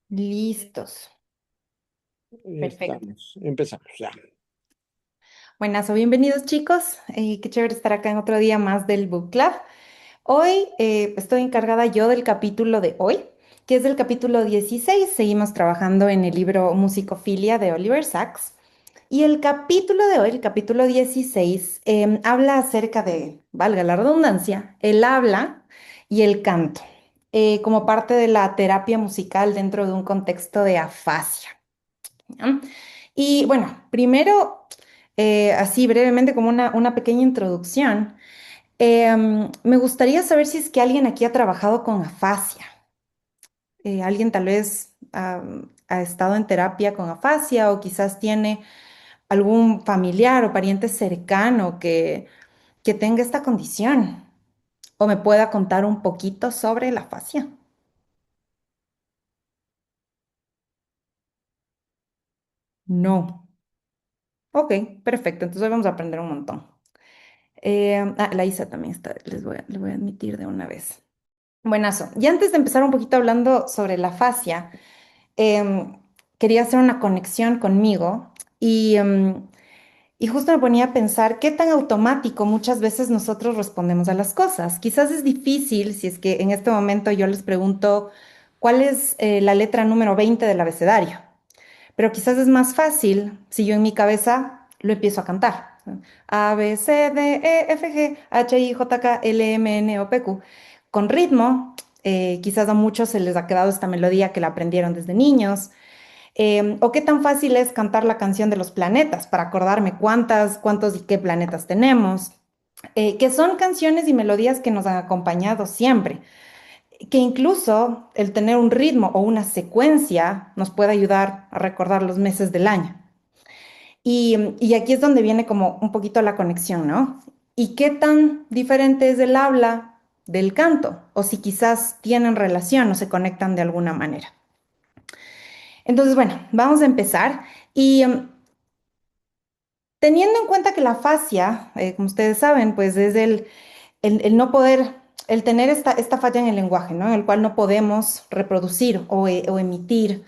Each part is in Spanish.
Listos. Perfecto. Estamos, empezamos ya. Buenas o bienvenidos chicos. Qué chévere estar acá en otro día más del Book Club. Hoy estoy encargada yo del capítulo de hoy, que es el capítulo 16. Seguimos trabajando en el libro Musicofilia de Oliver Sacks. Y el capítulo de hoy, el capítulo 16, habla acerca de, valga la redundancia, el habla y el canto, como parte de la terapia musical dentro de un contexto de afasia. ¿Ya? Y bueno, primero, así brevemente como una pequeña introducción, me gustaría saber si es que alguien aquí ha trabajado con afasia. Alguien tal vez ha estado en terapia con afasia o quizás tiene algún familiar o pariente cercano que tenga esta condición o me pueda contar un poquito sobre la afasia. No. Ok, perfecto. Entonces hoy vamos a aprender un montón. La Isa también está, le voy a admitir de una vez. Buenazo. Y antes de empezar un poquito hablando sobre la fascia, em, quería hacer una conexión conmigo y justo me ponía a pensar qué tan automático muchas veces nosotros respondemos a las cosas. Quizás es difícil si es que en este momento yo les pregunto cuál es la letra número 20 del abecedario. Pero quizás es más fácil si yo en mi cabeza lo empiezo a cantar. A, B, C, D, E, F, G, H, I, J, K, L, M, N, O, P, Q. Con ritmo, quizás a muchos se les ha quedado esta melodía que la aprendieron desde niños. O qué tan fácil es cantar la canción de los planetas para acordarme cuántos y qué planetas tenemos. Que son canciones y melodías que nos han acompañado siempre, que incluso el tener un ritmo o una secuencia nos puede ayudar a recordar los meses del año. Y aquí es donde viene como un poquito la conexión, ¿no? ¿Y qué tan diferente es el habla del canto? O si quizás tienen relación o se conectan de alguna manera. Entonces, bueno, vamos a empezar. Y teniendo en cuenta que la fascia, como ustedes saben, pues es el no poder, el tener esta falla en el lenguaje, ¿no? En el cual no podemos reproducir o emitir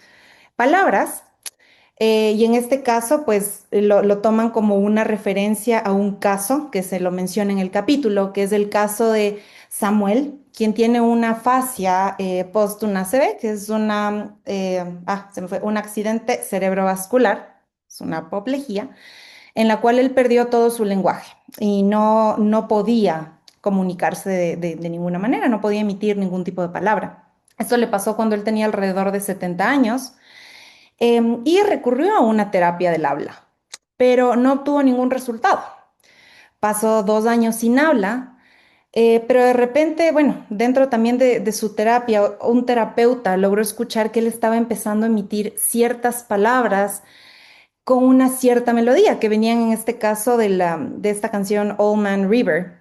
palabras. Y en este caso, pues lo toman como una referencia a un caso que se lo menciona en el capítulo, que es el caso de Samuel, quien tiene una fascia post-una ACV, que es se me fue, un accidente cerebrovascular, es una apoplejía, en la cual él perdió todo su lenguaje y no podía comunicarse de ninguna manera, no podía emitir ningún tipo de palabra. Esto le pasó cuando él tenía alrededor de 70 años y recurrió a una terapia del habla, pero no obtuvo ningún resultado. Pasó 2 años sin habla, pero de repente, bueno, dentro también de su terapia, un terapeuta logró escuchar que él estaba empezando a emitir ciertas palabras con una cierta melodía que venían en este caso de esta canción Old Man River.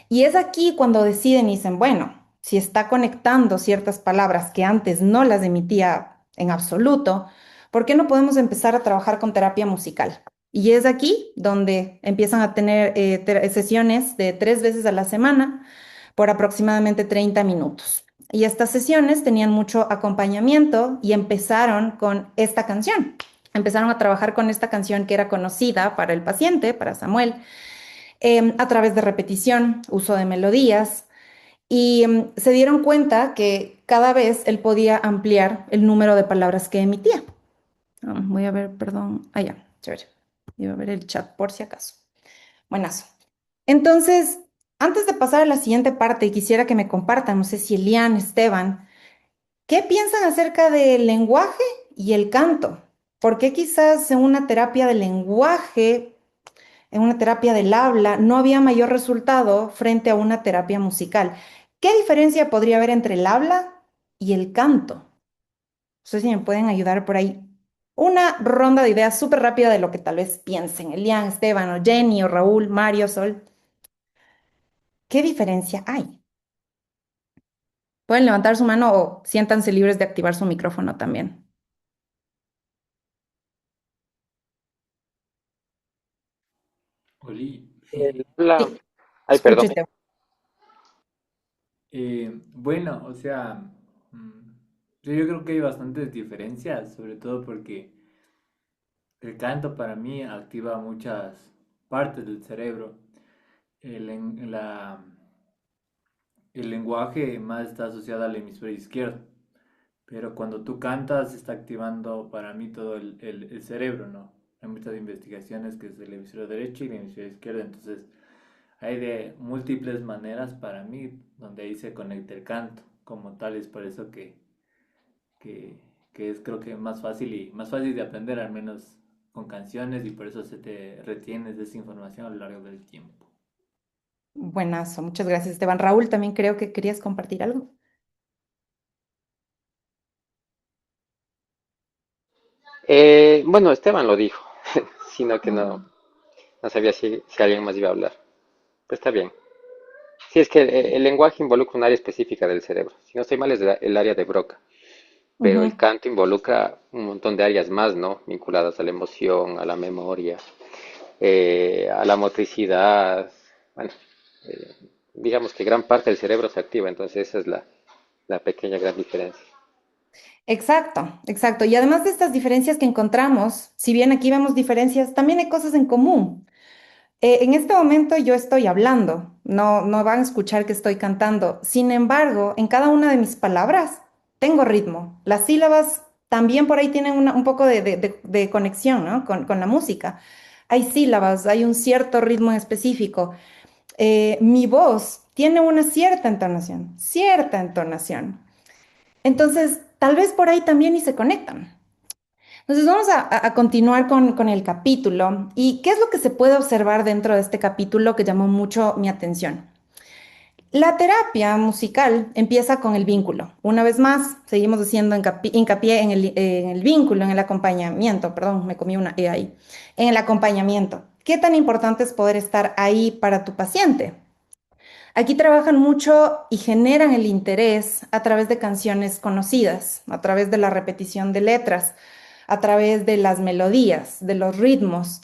Y es aquí cuando deciden y dicen, bueno, si está conectando ciertas palabras que antes no las emitía en absoluto, ¿por qué no podemos empezar a trabajar con terapia musical? Y es aquí donde empiezan a tener sesiones de 3 veces a la semana por aproximadamente 30 minutos. Y estas sesiones tenían mucho acompañamiento y empezaron con esta canción. Empezaron a trabajar con esta canción que era conocida para el paciente, para Samuel, a través de repetición, uso de melodías, y se dieron cuenta que cada vez él podía ampliar el número de palabras que emitía. Voy a ver, perdón. Ah, ya, chévere. Iba a ver el chat por si acaso. Buenazo. Entonces, antes de pasar a la siguiente parte, quisiera que me compartan, no sé si Elian, Esteban, ¿qué piensan acerca del lenguaje y el canto? ¿Por qué quizás en una terapia del lenguaje, en una terapia del habla, no había mayor resultado frente a una terapia musical? ¿Qué diferencia podría haber entre el habla y el canto? No sé si me pueden ayudar por ahí. Una ronda de ideas súper rápida de lo que tal vez piensen. Elian, Esteban, o Jenny, o Raúl, Mario, Sol. ¿Qué diferencia hay? Pueden levantar su mano o siéntanse libres de activar su micrófono también. Oli, El habla, Sí, ay, escucho perdón, Esteban. Bueno, o sea, mm, yo creo que hay bastantes diferencias, sobre todo porque el canto para mí activa muchas partes del cerebro. El, len- la, el lenguaje más está asociado al hemisferio izquierdo, pero cuando tú cantas está activando para mí todo el cerebro, ¿no? Hay muchas investigaciones que es el hemisferio derecho y el hemisferio izquierdo, entonces hay de múltiples maneras para mí donde ahí se conecta el canto como tal, es por eso que, que es creo que más fácil y más fácil de aprender, al menos con canciones, y por eso se te retienes de esa información a lo largo del tiempo. Buenazo, muchas gracias, Esteban. Raúl, también creo que querías compartir algo. Bueno, Esteban lo dijo, sino que Mm. no sabía si alguien más iba a hablar. Pues está bien. Sí, es que el lenguaje involucra un área específica del cerebro. Si no estoy mal, es el área de Broca. Pero el Ujú. canto involucra un montón de áreas más, ¿no? Vinculadas a la emoción, a la memoria, a la motricidad. Bueno, eh, digamos que gran parte del cerebro se activa, entonces esa es la pequeña gran diferencia. Exacto, exacto. Y además de estas diferencias que encontramos, si bien aquí vemos diferencias, también hay cosas en común. En este momento yo estoy hablando, no van a escuchar que estoy cantando. Sin embargo, en cada una de mis palabras tengo ritmo. Las sílabas también por ahí tienen un poco de conexión, ¿no? Con la música. Hay sílabas, hay un cierto ritmo en específico. Mi voz tiene una cierta entonación, cierta entonación. Entonces, tal vez por ahí también y se conectan. Entonces vamos a continuar con el capítulo. ¿Y qué es lo que se puede observar dentro de este capítulo que llamó mucho mi atención? La terapia musical empieza con el vínculo. Una vez más, seguimos haciendo hincapié en el vínculo, en el acompañamiento. Perdón, me comí una E ahí. En el acompañamiento. ¿Qué tan importante es poder estar ahí para tu paciente? Aquí trabajan mucho y generan el interés a través de canciones conocidas, a través de la repetición de letras, a través de las melodías, de los ritmos.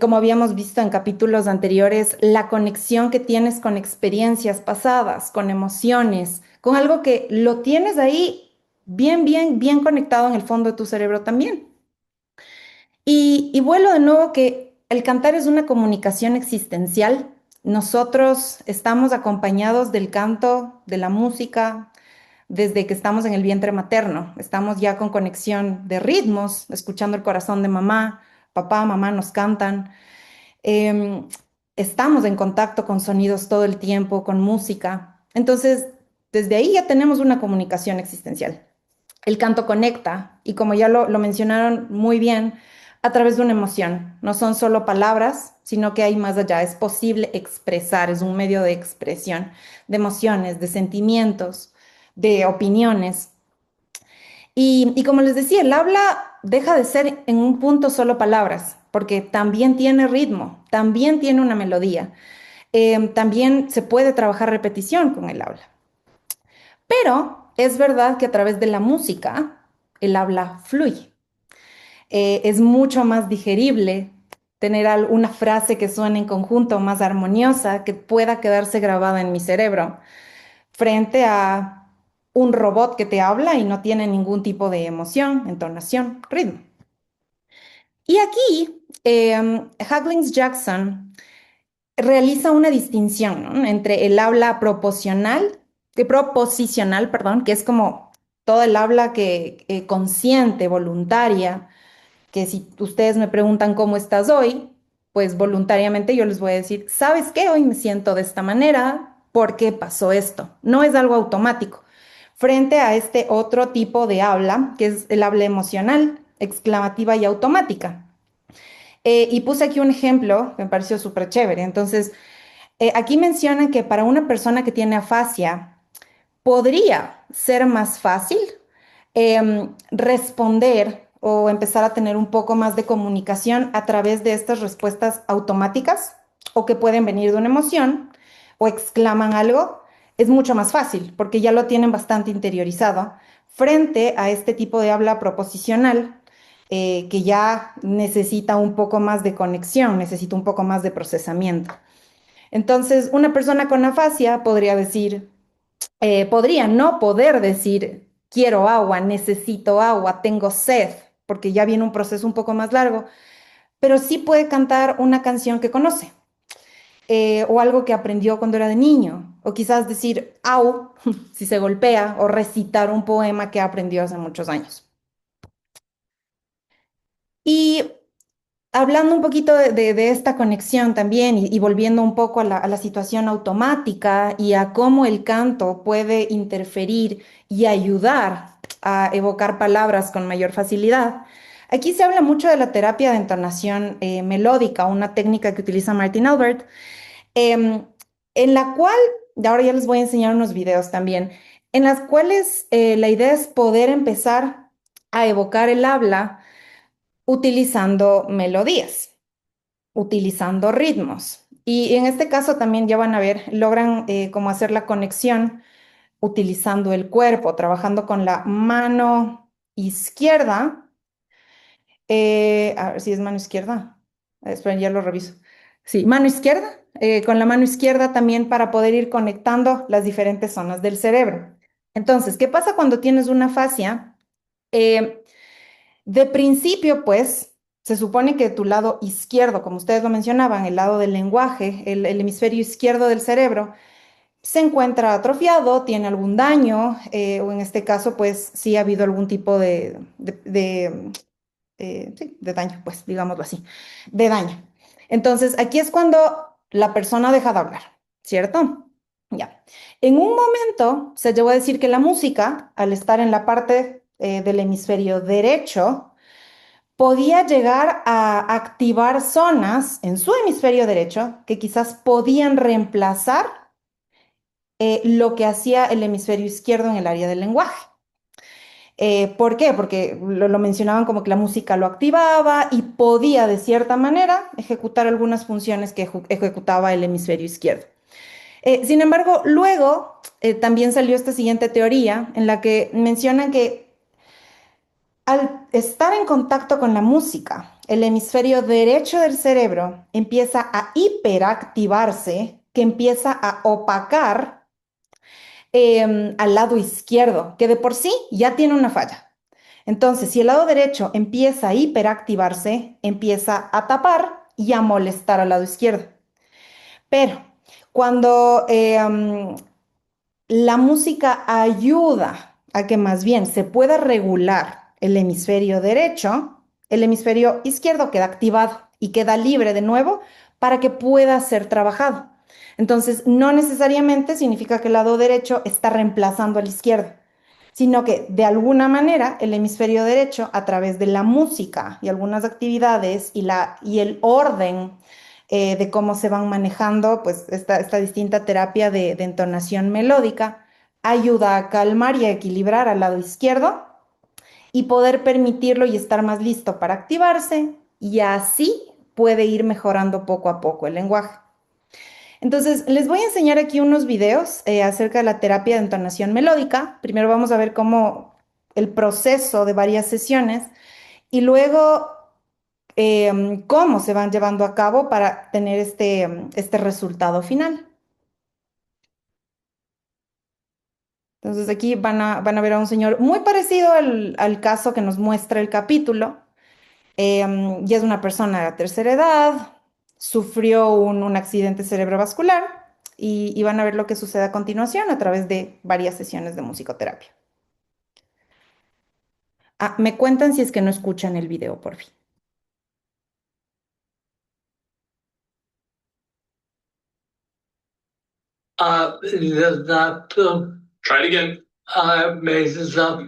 Como habíamos visto en capítulos anteriores, la conexión que tienes con experiencias pasadas, con emociones, con algo que lo tienes ahí bien, bien, bien conectado en el fondo de tu cerebro también. Y vuelvo de nuevo que el cantar es una comunicación existencial. Nosotros estamos acompañados del canto, de la música, desde que estamos en el vientre materno. Estamos ya con conexión de ritmos, escuchando el corazón de mamá, papá, mamá nos cantan. Em, Estamos en contacto con sonidos todo el tiempo, con música. Entonces, desde ahí ya tenemos una comunicación existencial. El canto conecta y como ya lo mencionaron muy bien, a través de una emoción. No son solo palabras, sino que hay más allá. Es posible expresar, es un medio de expresión de emociones, de sentimientos, de opiniones. Y como les decía, el habla deja de ser en un punto solo palabras, porque también tiene ritmo, también tiene una melodía. También se puede trabajar repetición con el habla. Pero es verdad que a través de la música el habla fluye. Es mucho más digerible tener una frase que suene en conjunto más armoniosa, que pueda quedarse grabada en mi cerebro, frente a un robot que te habla y no tiene ningún tipo de emoción, entonación, ritmo. Y aquí, Huggins Jackson realiza una distinción, ¿no? Entre el habla proposicional, perdón, que es como toda el habla que consciente, voluntaria, que si ustedes me preguntan cómo estás hoy, pues voluntariamente yo les voy a decir, ¿sabes qué? Hoy me siento de esta manera, ¿por qué pasó esto? No es algo automático. Frente a este otro tipo de habla, que es el habla emocional, exclamativa y automática. Y puse aquí un ejemplo que me pareció súper chévere. Entonces, aquí mencionan que para una persona que tiene afasia, podría ser más fácil responder o empezar a tener un poco más de comunicación a través de estas respuestas automáticas o que pueden venir de una emoción o exclaman algo, es mucho más fácil porque ya lo tienen bastante interiorizado frente a este tipo de habla proposicional que ya necesita un poco más de conexión, necesita un poco más de procesamiento. Entonces, una persona con afasia podría decir, podría no poder decir, quiero agua, necesito agua, tengo sed, porque ya viene un proceso un poco más largo, pero sí puede cantar una canción que conoce, o algo que aprendió cuando era de niño, o quizás decir, au, si se golpea, o recitar un poema que aprendió hace muchos años. Y hablando un poquito de esta conexión también y volviendo un poco a la situación automática y a cómo el canto puede interferir y ayudar a evocar palabras con mayor facilidad. Aquí se habla mucho de la terapia de entonación melódica, una técnica que utiliza Martin Albert, em, en la cual, y ahora ya les voy a enseñar unos videos también, en las cuales la idea es poder empezar a evocar el habla utilizando melodías, utilizando ritmos. Y en este caso también ya van a ver, logran cómo hacer la conexión utilizando el cuerpo, trabajando con la mano izquierda. A ver si es mano izquierda. Esperen, ya lo reviso. Sí, mano izquierda. Con la mano izquierda también para poder ir conectando las diferentes zonas del cerebro. Entonces, ¿qué pasa cuando tienes una fascia? Eh, de principio, pues, se supone que tu lado izquierdo, como ustedes lo mencionaban, el lado del lenguaje, el hemisferio izquierdo del cerebro, se encuentra atrofiado, tiene algún daño, o en este caso, pues, sí ha habido algún tipo sí, de daño, pues, digámoslo así, de daño. Entonces, aquí es cuando la persona deja de hablar, ¿cierto? Ya. En un momento se llegó a decir que la música, al estar en la parte del hemisferio derecho, podía llegar a activar zonas en su hemisferio derecho que quizás podían reemplazar lo que hacía el hemisferio izquierdo en el área del lenguaje. ¿Por qué? Porque lo mencionaban como que la música lo activaba y podía de cierta manera ejecutar algunas funciones que ejecutaba el hemisferio izquierdo. Sin embargo, luego también salió esta siguiente teoría en la que mencionan que al estar en contacto con la música, el hemisferio derecho del cerebro empieza a hiperactivarse, que empieza a opacar al lado izquierdo, que de por sí ya tiene una falla. Entonces, si el lado derecho empieza a hiperactivarse, empieza a tapar y a molestar al lado izquierdo. Pero cuando la música ayuda a que más bien se pueda regular el hemisferio derecho, el hemisferio izquierdo queda activado y queda libre de nuevo para que pueda ser trabajado. Entonces, no necesariamente significa que el lado derecho está reemplazando al izquierdo, sino que de alguna manera el hemisferio derecho, a través de la música y algunas actividades y el orden de cómo se van manejando pues esta distinta terapia de entonación melódica, ayuda a calmar y a equilibrar al lado izquierdo y poder permitirlo y estar más listo para activarse y así puede ir mejorando poco a poco el lenguaje. Entonces, les voy a enseñar aquí unos videos acerca de la terapia de entonación melódica. Primero vamos a ver cómo el proceso de varias sesiones y luego cómo se van llevando a cabo para tener este resultado final. Entonces aquí van a ver a un señor muy parecido al caso que nos muestra el capítulo. Ya es una persona de la tercera edad, sufrió un accidente cerebrovascular y van a ver lo que sucede a continuación a través de varias sesiones de musicoterapia. Ah, me cuentan si es que no escuchan el video, por fin. Try it again. Messes up.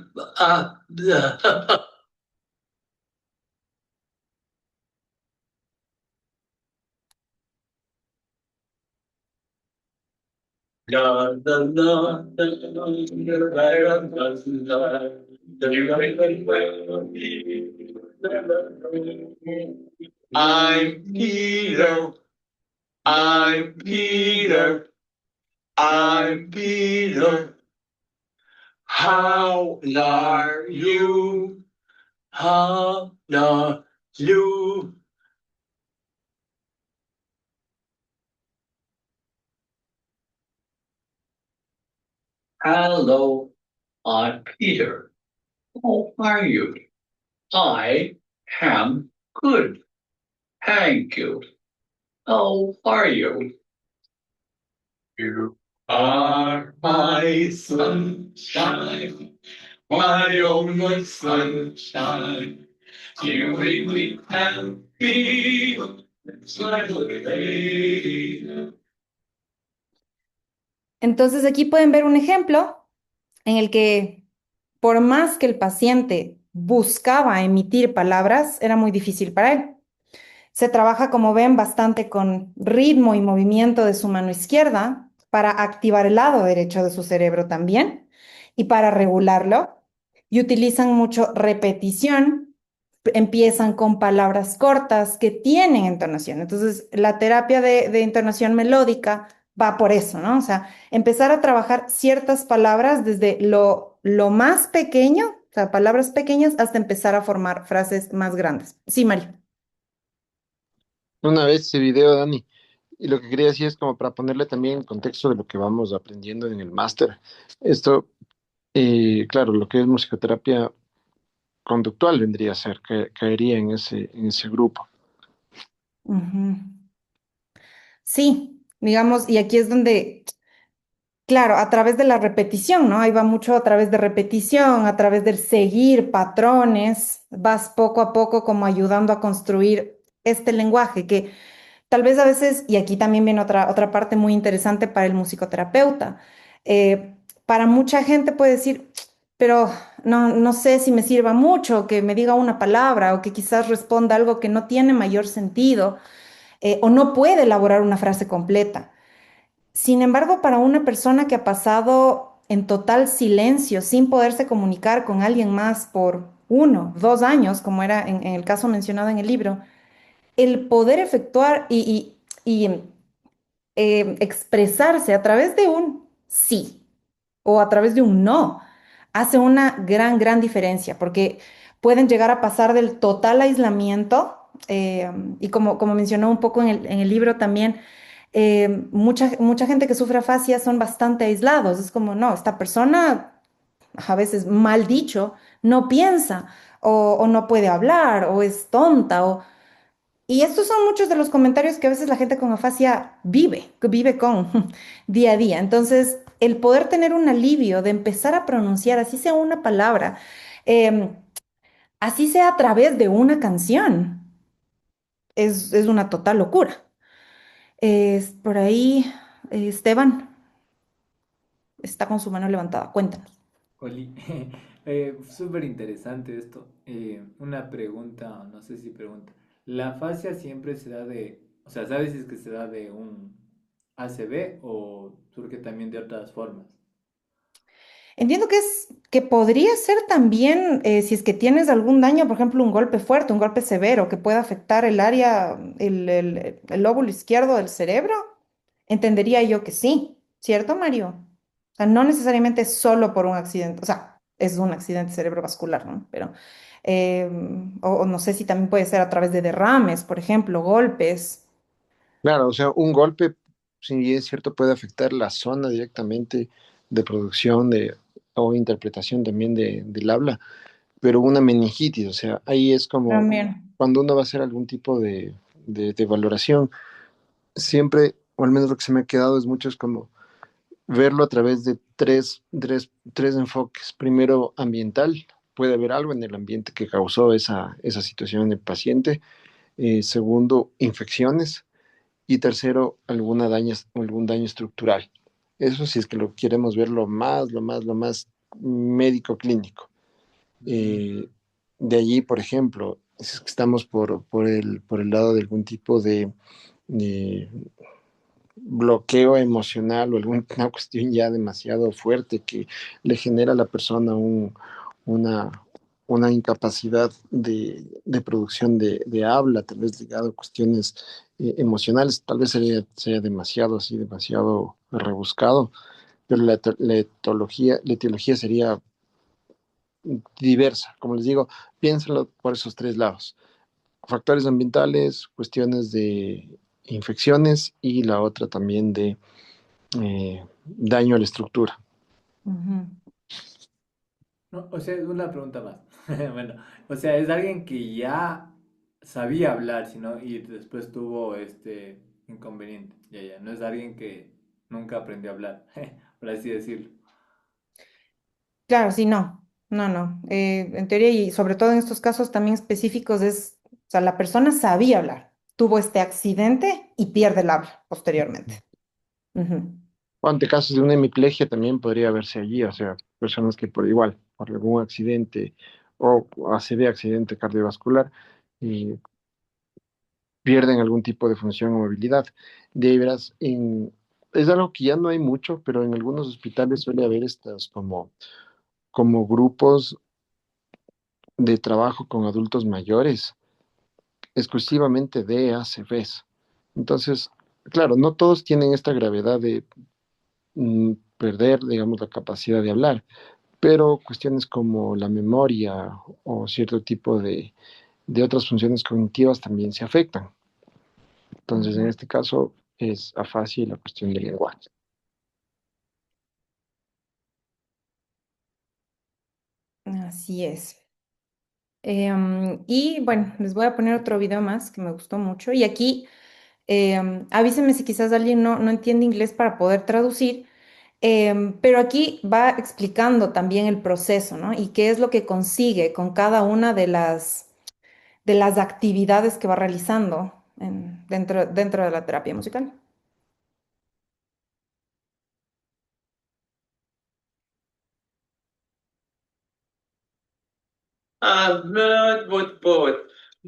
I'm Peter. I'm Peter. I'm Peter. How are you? How are you? Hello, I'm Peter. How are you? I am good. Thank you. How are you? You are my sunshine, my only sunshine. You make me happy. It's like a day. Entonces aquí pueden ver un ejemplo en el que por más que el paciente buscaba emitir palabras, era muy difícil para él. Se trabaja, como ven, bastante con ritmo y movimiento de su mano izquierda para activar el lado derecho de su cerebro también y para regularlo. Y utilizan mucho repetición. Empiezan con palabras cortas que tienen entonación. Entonces, la terapia de entonación melódica va por eso, ¿no? O sea, empezar a trabajar ciertas palabras desde lo más pequeño, o sea, palabras pequeñas, hasta empezar a formar frases más grandes. Sí, Mario. Una vez ese video, Dani, y lo que quería decir es como para ponerle también en contexto de lo que vamos aprendiendo en el máster. Esto, claro, lo que es musicoterapia conductual vendría a ser, que caería en ese grupo. Ujú. Sí, digamos, y aquí es donde, claro, a través de la repetición, ¿no? Ahí va mucho a través de repetición, a través del seguir patrones, vas poco a poco como ayudando a construir este lenguaje que tal vez a veces, y aquí también viene otra parte muy interesante para el musicoterapeuta, para mucha gente puede decir, pero no sé si me sirva mucho que me diga una palabra o que quizás responda algo que no tiene mayor sentido o no puede elaborar una frase completa. Sin embargo, para una persona que ha pasado en total silencio, sin poderse comunicar con alguien más por 1, 2 años, como era en el caso mencionado en el libro, el poder efectuar y expresarse a través de un sí o a través de un no hace una gran diferencia, porque pueden llegar a pasar del total aislamiento, y como mencionó un poco en el libro también, mucha gente que sufre afasia son bastante aislados. Es como, no, esta persona, a veces mal dicho, no piensa o no puede hablar o es tonta y estos son muchos de los comentarios que a veces la gente con afasia vive, que vive con día a día. Entonces, el poder tener un alivio de empezar a pronunciar, así sea una palabra, eh, así sea a través de una canción, es una total locura. Por ahí, Esteban está con su mano levantada. Cuéntanos. Oli, súper interesante esto. Una pregunta, no sé si pregunta. ¿La fascia siempre se da de, o sea, sabes si es que se da de un ACV o surge también de otras formas? Entiendo que podría ser también, si es que tienes algún daño, por ejemplo, un golpe fuerte, un golpe severo que pueda afectar el área, el lóbulo izquierdo del cerebro, entendería yo que sí, ¿cierto, Mario? O sea, no necesariamente solo por un accidente, o sea, es un accidente cerebrovascular, ¿no? Pero, eh, o no sé si también puede ser a través de derrames, por ejemplo, golpes. Claro, o sea, un golpe, si bien es cierto, puede afectar la zona directamente de producción o interpretación también del habla, pero una meningitis, o sea, ahí es como También. cuando uno va a hacer algún tipo de valoración, siempre, o al menos lo que se me ha quedado es mucho, es como verlo a través de tres enfoques. Primero, ambiental, puede haber algo en el ambiente que causó esa situación en el paciente. Segundo, infecciones. Y tercero, algún daño estructural. Eso si es que lo queremos ver lo más médico clínico. Mm, Eh, de allí, por ejemplo, si es que estamos por el lado de algún tipo de bloqueo emocional o alguna cuestión ya demasiado fuerte que le genera a la persona una, una incapacidad de producción de habla, tal vez ligado a cuestiones emocionales, tal vez sea demasiado así, demasiado rebuscado, pero la etiología sería diversa. Como les digo, piénsenlo por esos tres lados. Factores ambientales, cuestiones de infecciones y la otra también de daño a la estructura. Ujú. No, o sea, una pregunta más. Bueno, o sea, es alguien que ya sabía hablar, sino y después tuvo este inconveniente. Ya, ya. No es alguien que nunca aprendió a hablar, por así decirlo. Claro, sí, no, no, no. En teoría y sobre todo en estos casos también específicos o sea, la persona sabía hablar, tuvo este accidente y pierde el habla posteriormente. Ujú. O ante casos de una hemiplegia también podría verse allí, o sea, personas que por igual, por algún accidente o ACV, accidente cardiovascular, y pierden algún tipo de función o movilidad. De ahí verás, es algo que ya no hay mucho, pero en algunos hospitales suele haber estas como grupos de trabajo con adultos mayores, exclusivamente de ACVs. Entonces, claro, no todos tienen esta gravedad de perder, digamos, la capacidad de hablar, pero cuestiones como la memoria o cierto tipo de otras funciones cognitivas también se afectan. Entonces, en Ujú. este caso es afasia y la cuestión del lenguaje. Así es. Y bueno, les voy a poner otro video más que me gustó mucho. Y aquí avísenme si quizás alguien no entiende inglés para poder traducir. Pero aquí va explicando también el proceso, ¿no? Y qué es lo que consigue con cada una de las actividades que va realizando dentro de la terapia musical.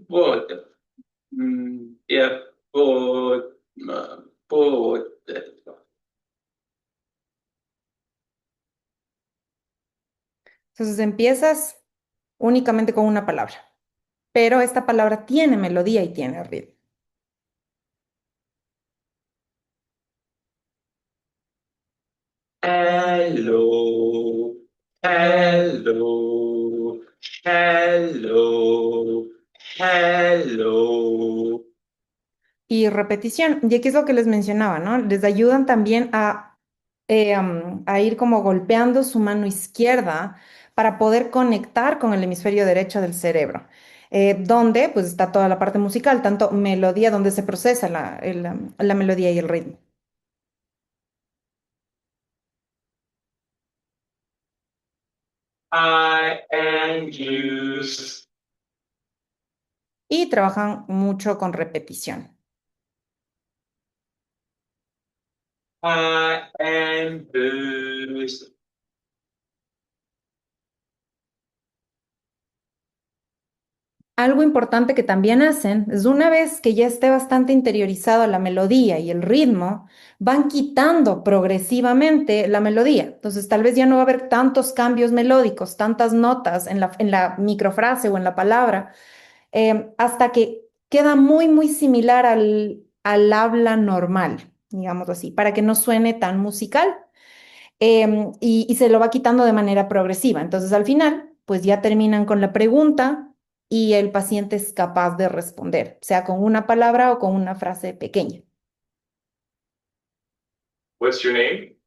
What? Yeah, what? What? Entonces empiezas únicamente con una palabra, pero esta palabra tiene melodía y tiene ritmo. Hello, hello, hello, hello. Y repetición. Y aquí es lo que les mencionaba, ¿no? Les ayudan también a ir como golpeando su mano izquierda para poder conectar con el hemisferio derecho del cerebro, donde pues está toda la parte musical, tanto melodía, donde se procesa la melodía y el ritmo. I am used. Y trabajan mucho con repetición. I am used. Algo importante que también hacen es una vez que ya esté bastante interiorizado la melodía y el ritmo, van quitando progresivamente la melodía. Entonces, tal vez ya no va a haber tantos cambios melódicos, tantas notas en la microfrase o en la palabra, hasta que queda muy, muy similar al habla normal, digamos así, para que no suene tan musical y se lo va quitando de manera progresiva. Entonces, al final, pues ya terminan con la pregunta y el paciente es capaz de responder, sea con una palabra o con una frase pequeña. What's your name?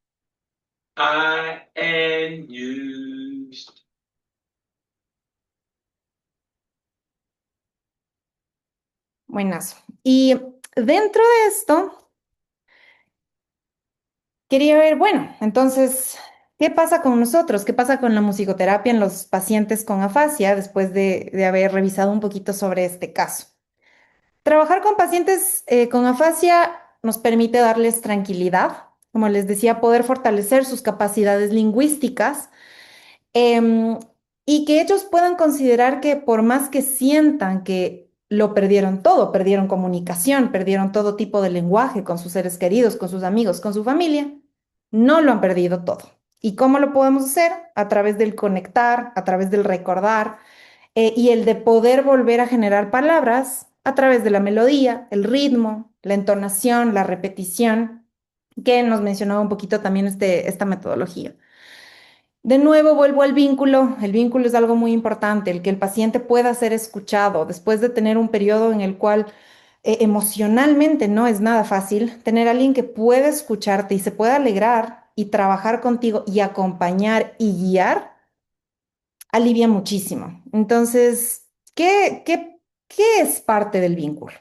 I am used. Buenazo. Y dentro de esto, quería ver, bueno, entonces, ¿qué pasa con nosotros? ¿Qué pasa con la musicoterapia en los pacientes con afasia después de haber revisado un poquito sobre este caso? Trabajar con pacientes con afasia nos permite darles tranquilidad, como les decía, poder fortalecer sus capacidades lingüísticas em, y que ellos puedan considerar que por más que sientan que lo perdieron todo, perdieron comunicación, perdieron todo tipo de lenguaje con sus seres queridos, con sus amigos, con su familia, no lo han perdido todo. ¿Y cómo lo podemos hacer? A través del conectar, a través del recordar y el de poder volver a generar palabras a través de la melodía, el ritmo, la entonación, la repetición, que nos mencionaba un poquito también esta metodología. De nuevo vuelvo al vínculo. El vínculo es algo muy importante, el que el paciente pueda ser escuchado después de tener un periodo en el cual emocionalmente no es nada fácil. Tener a alguien que pueda escucharte y se pueda alegrar y trabajar contigo y acompañar y guiar alivia muchísimo. Entonces, ¿qué es parte del vínculo?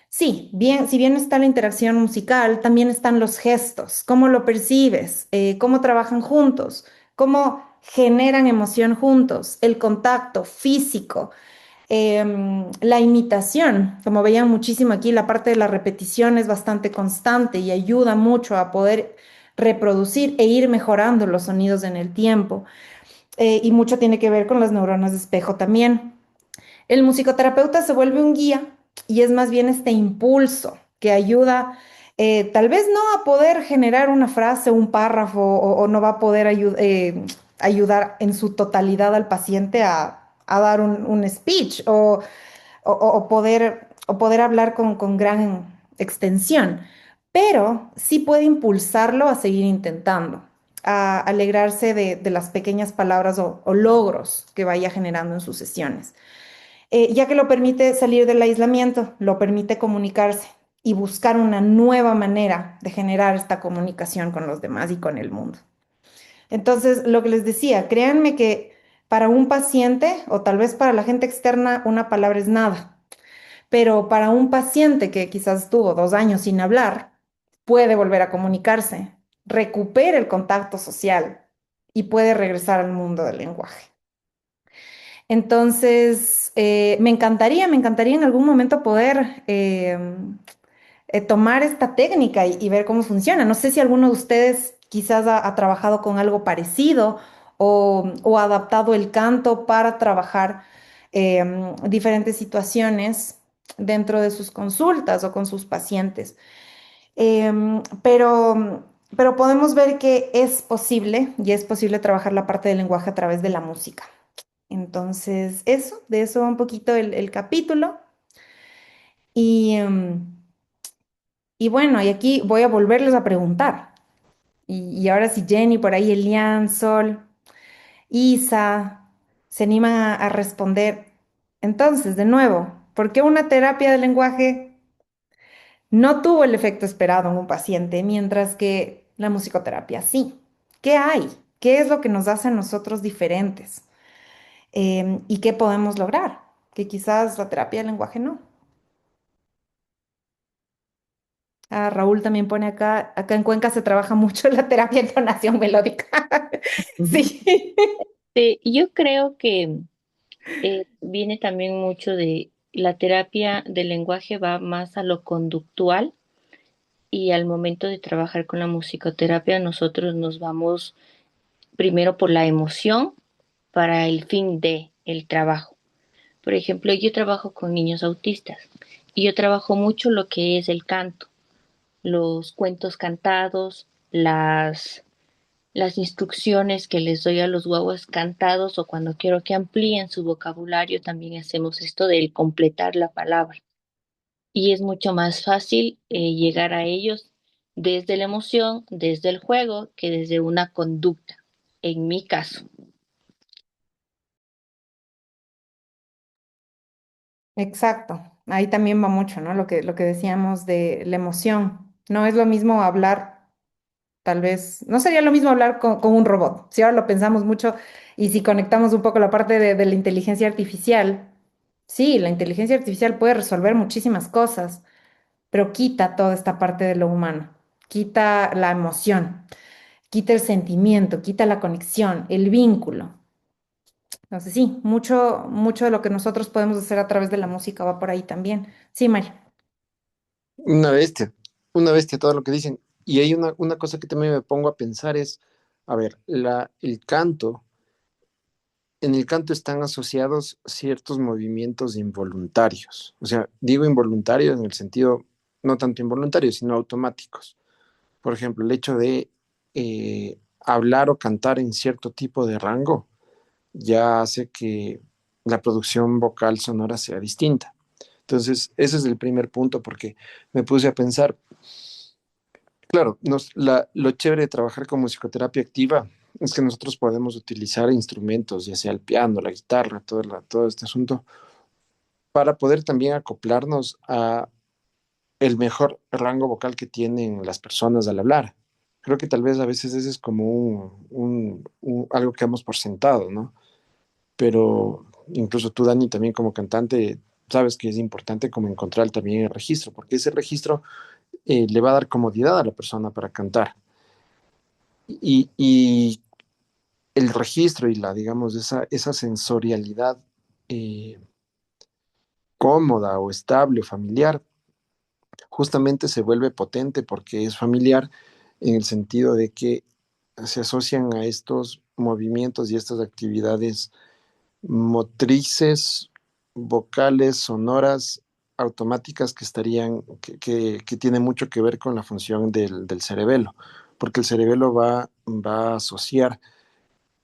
Sí, bien, si bien está la interacción musical, también están los gestos, cómo lo percibes, cómo trabajan juntos, cómo generan emoción juntos, el contacto físico, la imitación. Como veían muchísimo aquí, la parte de la repetición es bastante constante y ayuda mucho a poder reproducir e ir mejorando los sonidos en el tiempo. Y mucho tiene que ver con las neuronas de espejo también. El musicoterapeuta se vuelve un guía y es más bien este impulso que ayuda, tal vez no a poder generar una frase, un párrafo, o no va a poder ayudar en su totalidad al paciente a dar un speech o poder hablar con gran extensión, pero sí puede impulsarlo a seguir intentando, a alegrarse de las pequeñas palabras o logros que vaya generando en sus sesiones, ya que lo permite salir del aislamiento, lo permite comunicarse y buscar una nueva manera de generar esta comunicación con los demás y con el mundo. Entonces, lo que les decía, créanme que para un paciente o tal vez para la gente externa una palabra es nada, pero para un paciente que quizás estuvo 2 años sin hablar, puede volver a comunicarse, recupera el contacto social y puede regresar al mundo del lenguaje. Entonces, me encantaría en algún momento poder tomar esta técnica y ver cómo funciona. No sé si alguno de ustedes quizás ha trabajado con algo parecido o adaptado el canto para trabajar diferentes situaciones dentro de sus consultas o con sus pacientes. Pero podemos ver que es posible y es posible trabajar la parte del lenguaje a través de la música. Entonces, de eso va un poquito el capítulo. Y, y bueno, y aquí voy a volverles a preguntar. Y ahora si Jenny, por ahí Elian, Sol, Isa, se animan a responder. Entonces, de nuevo, ¿por qué una terapia de lenguaje no tuvo el efecto esperado en un paciente, mientras que la musicoterapia sí? ¿Qué hay? ¿Qué es lo que nos hace a nosotros diferentes? ¿Y qué podemos lograr? Que quizás la terapia de lenguaje no. Ah, Raúl también pone acá en Cuenca se trabaja mucho la terapia de entonación melódica. Sí. Yo creo que viene también mucho de la terapia del lenguaje va más a lo conductual y al momento de trabajar con la musicoterapia nosotros nos vamos primero por la emoción para el fin de el trabajo. Por ejemplo, yo trabajo con niños autistas y yo trabajo mucho lo que es el canto, los cuentos cantados, las instrucciones que les doy a los guaguas cantados o cuando quiero que amplíen su vocabulario, también hacemos esto del completar la palabra. Y es mucho más fácil llegar a ellos desde la emoción, desde el juego, que desde una conducta, en mi caso. Exacto. Ahí también va mucho, ¿no? Lo que decíamos de la emoción. No es lo mismo hablar, tal vez, no sería lo mismo hablar con un robot. Si ahora lo pensamos mucho y si conectamos un poco la parte de la inteligencia artificial, sí, la inteligencia artificial puede resolver muchísimas cosas, pero quita toda esta parte de lo humano, quita la emoción, quita el sentimiento, quita la conexión, el vínculo. Entonces sí, mucho de lo que nosotros podemos hacer a través de la música va por ahí también. Sí, Mari. Una bestia, una bestia todo lo que dicen. Y hay una cosa que también me pongo a pensar es, a ver, en el canto están asociados ciertos movimientos involuntarios. O sea, digo involuntarios en el sentido no tanto involuntarios, sino automáticos. Por ejemplo, el hecho de hablar o cantar en cierto tipo de rango ya hace que la producción vocal sonora sea distinta. Entonces, ese es el primer punto porque me puse a pensar, claro, lo chévere de trabajar con musicoterapia activa es que nosotros podemos utilizar instrumentos, ya sea el piano, la guitarra, todo este asunto, para poder también acoplarnos a el mejor rango vocal que tienen las personas al hablar. creo que tal vez a veces ese es como algo que damos por sentado, ¿no? Pero incluso tú, Dani, también como cantante, sabes que es importante como encontrar también el registro, porque ese registro le va a dar comodidad a la persona para cantar. Y el registro y digamos, esa sensorialidad eh, cómoda o estable o familiar, justamente se vuelve potente porque es familiar en el sentido de que se asocian a estos movimientos y estas actividades motrices, vocales, sonoras, automáticas que que tienen mucho que ver con la función del cerebelo, porque el cerebelo va a asociar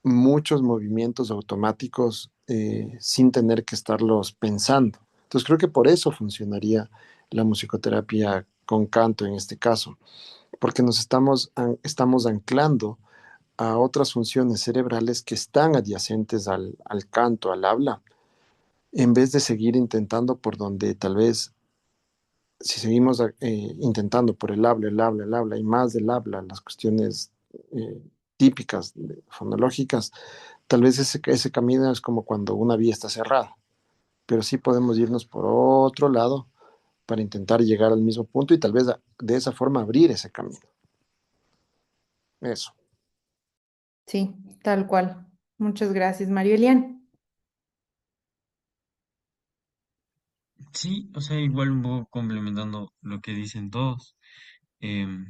muchos movimientos automáticos sin tener que estarlos pensando. Entonces creo que por eso funcionaría la musicoterapia con canto en este caso, porque estamos anclando a otras funciones cerebrales que están adyacentes al canto, al habla, en vez de seguir intentando por donde tal vez, si seguimos intentando por el habla y más del habla, las cuestiones eh, típicas, fonológicas, tal vez ese camino es como cuando una vía está cerrada, pero sí podemos irnos por otro lado para intentar llegar al mismo punto y tal vez de esa forma abrir ese camino. Eso. Sí, tal cual. Muchas gracias, Mario Elian. Sí, o sea, igual un poco complementando lo que dicen todos. Em,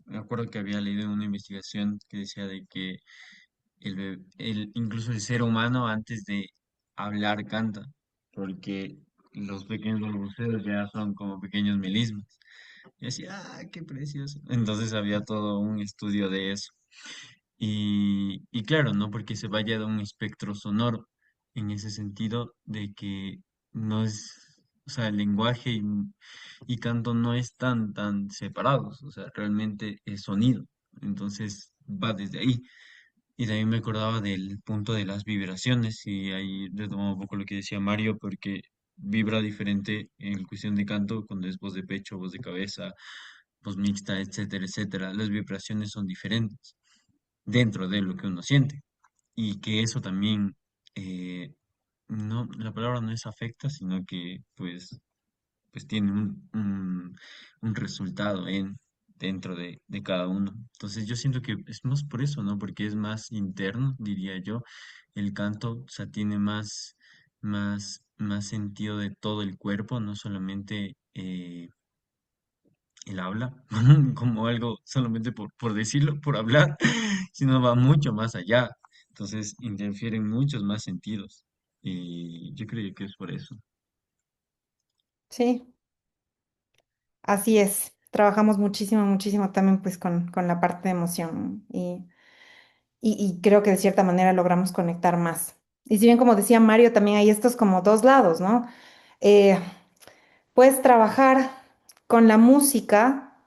Me acuerdo que había leído en una investigación que decía de que incluso el ser humano antes de hablar canta, porque los pequeños balbuceos ya son como pequeños melismas. Y decía, ah, qué precioso. Entonces había todo un estudio de eso. Y claro, ¿no? Porque se vaya de un espectro sonoro, en ese sentido de que no es, o sea, el lenguaje y canto no están tan separados, o sea, realmente es sonido. Entonces va desde ahí. Y también me acordaba del punto de las vibraciones, y ahí retomaba un poco lo que decía Mario, porque vibra diferente en cuestión de canto cuando es voz de pecho, voz de cabeza, voz mixta, etcétera, etcétera. Las vibraciones son diferentes dentro de lo que uno siente. Y que eso también, eh, no, la palabra no es afecta, sino que pues tiene un resultado dentro de cada uno. Entonces yo siento que es más por eso, ¿no? Porque es más interno, diría yo. El canto, o sea, tiene más sentido de todo el cuerpo, no solamente el habla, como algo solamente por decirlo, por hablar, sino va mucho más allá. Entonces interfieren muchos más sentidos. Y yo creo que es por eso. Sí, así es. Trabajamos muchísimo, muchísimo también pues con la parte de emoción y creo que de cierta manera logramos conectar más. Y si bien como decía Mario, también hay estos como dos lados, ¿no? Eh, Puedes trabajar con la música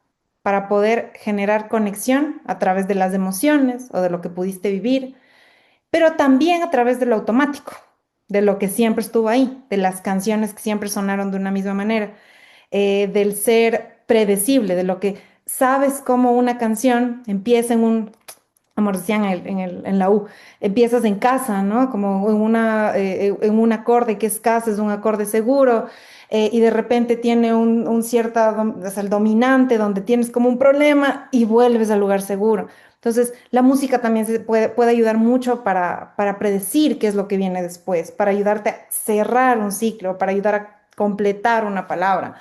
para poder generar conexión a través de las emociones o de lo que pudiste vivir, pero también a través de lo automático, de lo que siempre estuvo ahí, de las canciones que siempre sonaron de una misma manera, del ser predecible, de lo que sabes cómo una canción empieza en un, como decían en la U, empiezas en casa, ¿no? Como en un acorde que es casa, es un acorde seguro, y de repente tiene un cierta, o sea, el dominante donde tienes como un problema y vuelves al lugar seguro. Entonces, la música también puede ayudar mucho para predecir qué es lo que viene después, para ayudarte a cerrar un ciclo, para ayudar a completar una palabra.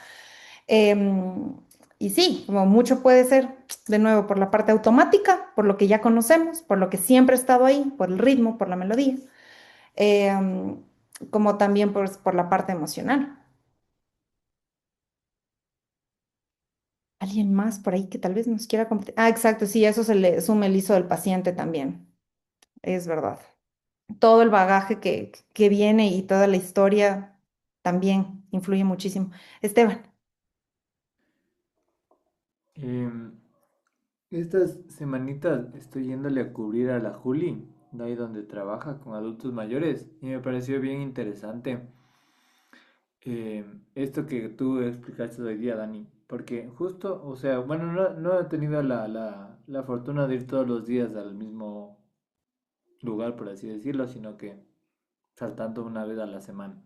Em, y sí, como mucho puede ser, de nuevo, por la parte automática, por lo que ya conocemos, por lo que siempre ha estado ahí, por el ritmo, por la melodía, em, como también por la parte emocional. ¿Alguien más por ahí que tal vez nos quiera compartir? Ah, exacto, sí, eso se le suma el hizo del paciente también, es verdad. Todo el bagaje que viene y toda la historia también influye muchísimo. Esteban, Em, Estas semanitas estoy yéndole a cubrir a la Juli, de ahí donde trabaja con adultos mayores, y me pareció bien interesante esto que tú explicaste hoy día, Dani. porque justo, o sea, bueno, no he tenido la fortuna de ir todos los días al mismo lugar, por así decirlo, sino que saltando una vez a la semana.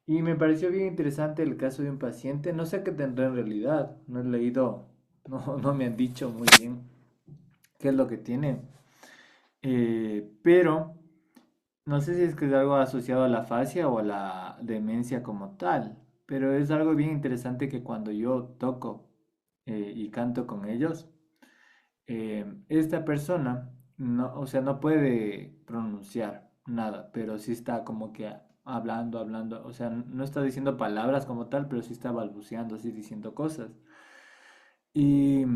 Y me pareció bien interesante el caso de un paciente, no sé qué tendrá en realidad, no he leído, no me han dicho muy bien qué es lo que tiene, pero no sé si es que es algo asociado a la fascia o a la demencia como tal, pero es algo bien interesante que cuando yo toco y canto con ellos, esta persona no, o sea, no puede pronunciar nada, pero sí está como que hablando, o sea, no está diciendo palabras como tal, pero sí está balbuceando, así diciendo cosas. Y, y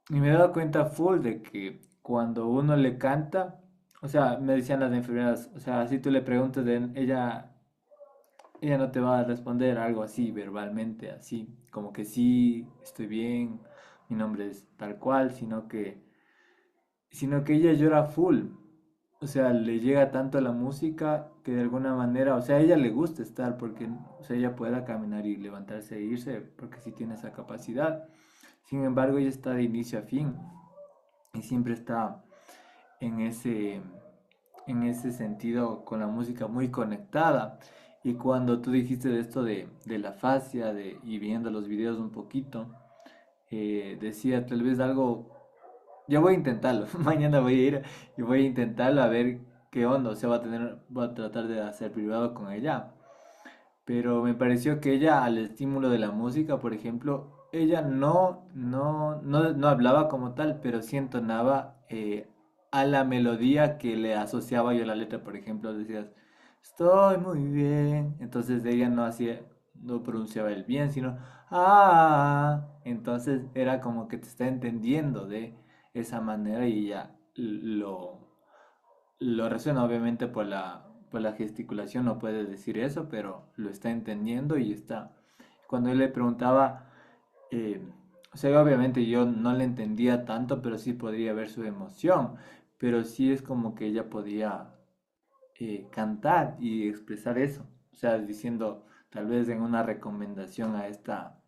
me he dado cuenta full de que cuando uno le canta, o sea, me decían las enfermeras, o sea, si tú le preguntas de ella no te va a responder algo así verbalmente, así, como que sí, estoy bien, mi nombre es tal cual, sino que ella llora full. O sea, le llega tanto la música que de alguna manera, o sea, a ella le gusta estar porque, o sea, ella pueda caminar y levantarse e irse porque sí tiene esa capacidad. Sin embargo, ella está de inicio a fin y siempre está en en ese sentido con la música muy conectada. Y cuando tú dijiste de esto de la fascia y viendo los videos un poquito, decía tal vez algo, yo voy a intentarlo, mañana voy a ir y voy a intentarlo a ver qué onda, o sea, voy a tratar de hacer privado con ella, pero me pareció que ella al estímulo de la música, por ejemplo, ella no hablaba como tal, pero sí entonaba a la melodía que le asociaba yo a la letra, por ejemplo, decías, estoy muy bien, entonces ella no pronunciaba el bien, sino, entonces era como que te está entendiendo de esa manera y ella lo resuena obviamente por por la gesticulación, no puede decir eso, pero lo está entendiendo y está. Cuando él le preguntaba, eh, o sea, obviamente yo no le entendía tanto, pero sí podría ver su emoción, pero sí es como que ella podía cantar y expresar eso, o sea, diciendo tal vez en una recomendación a esta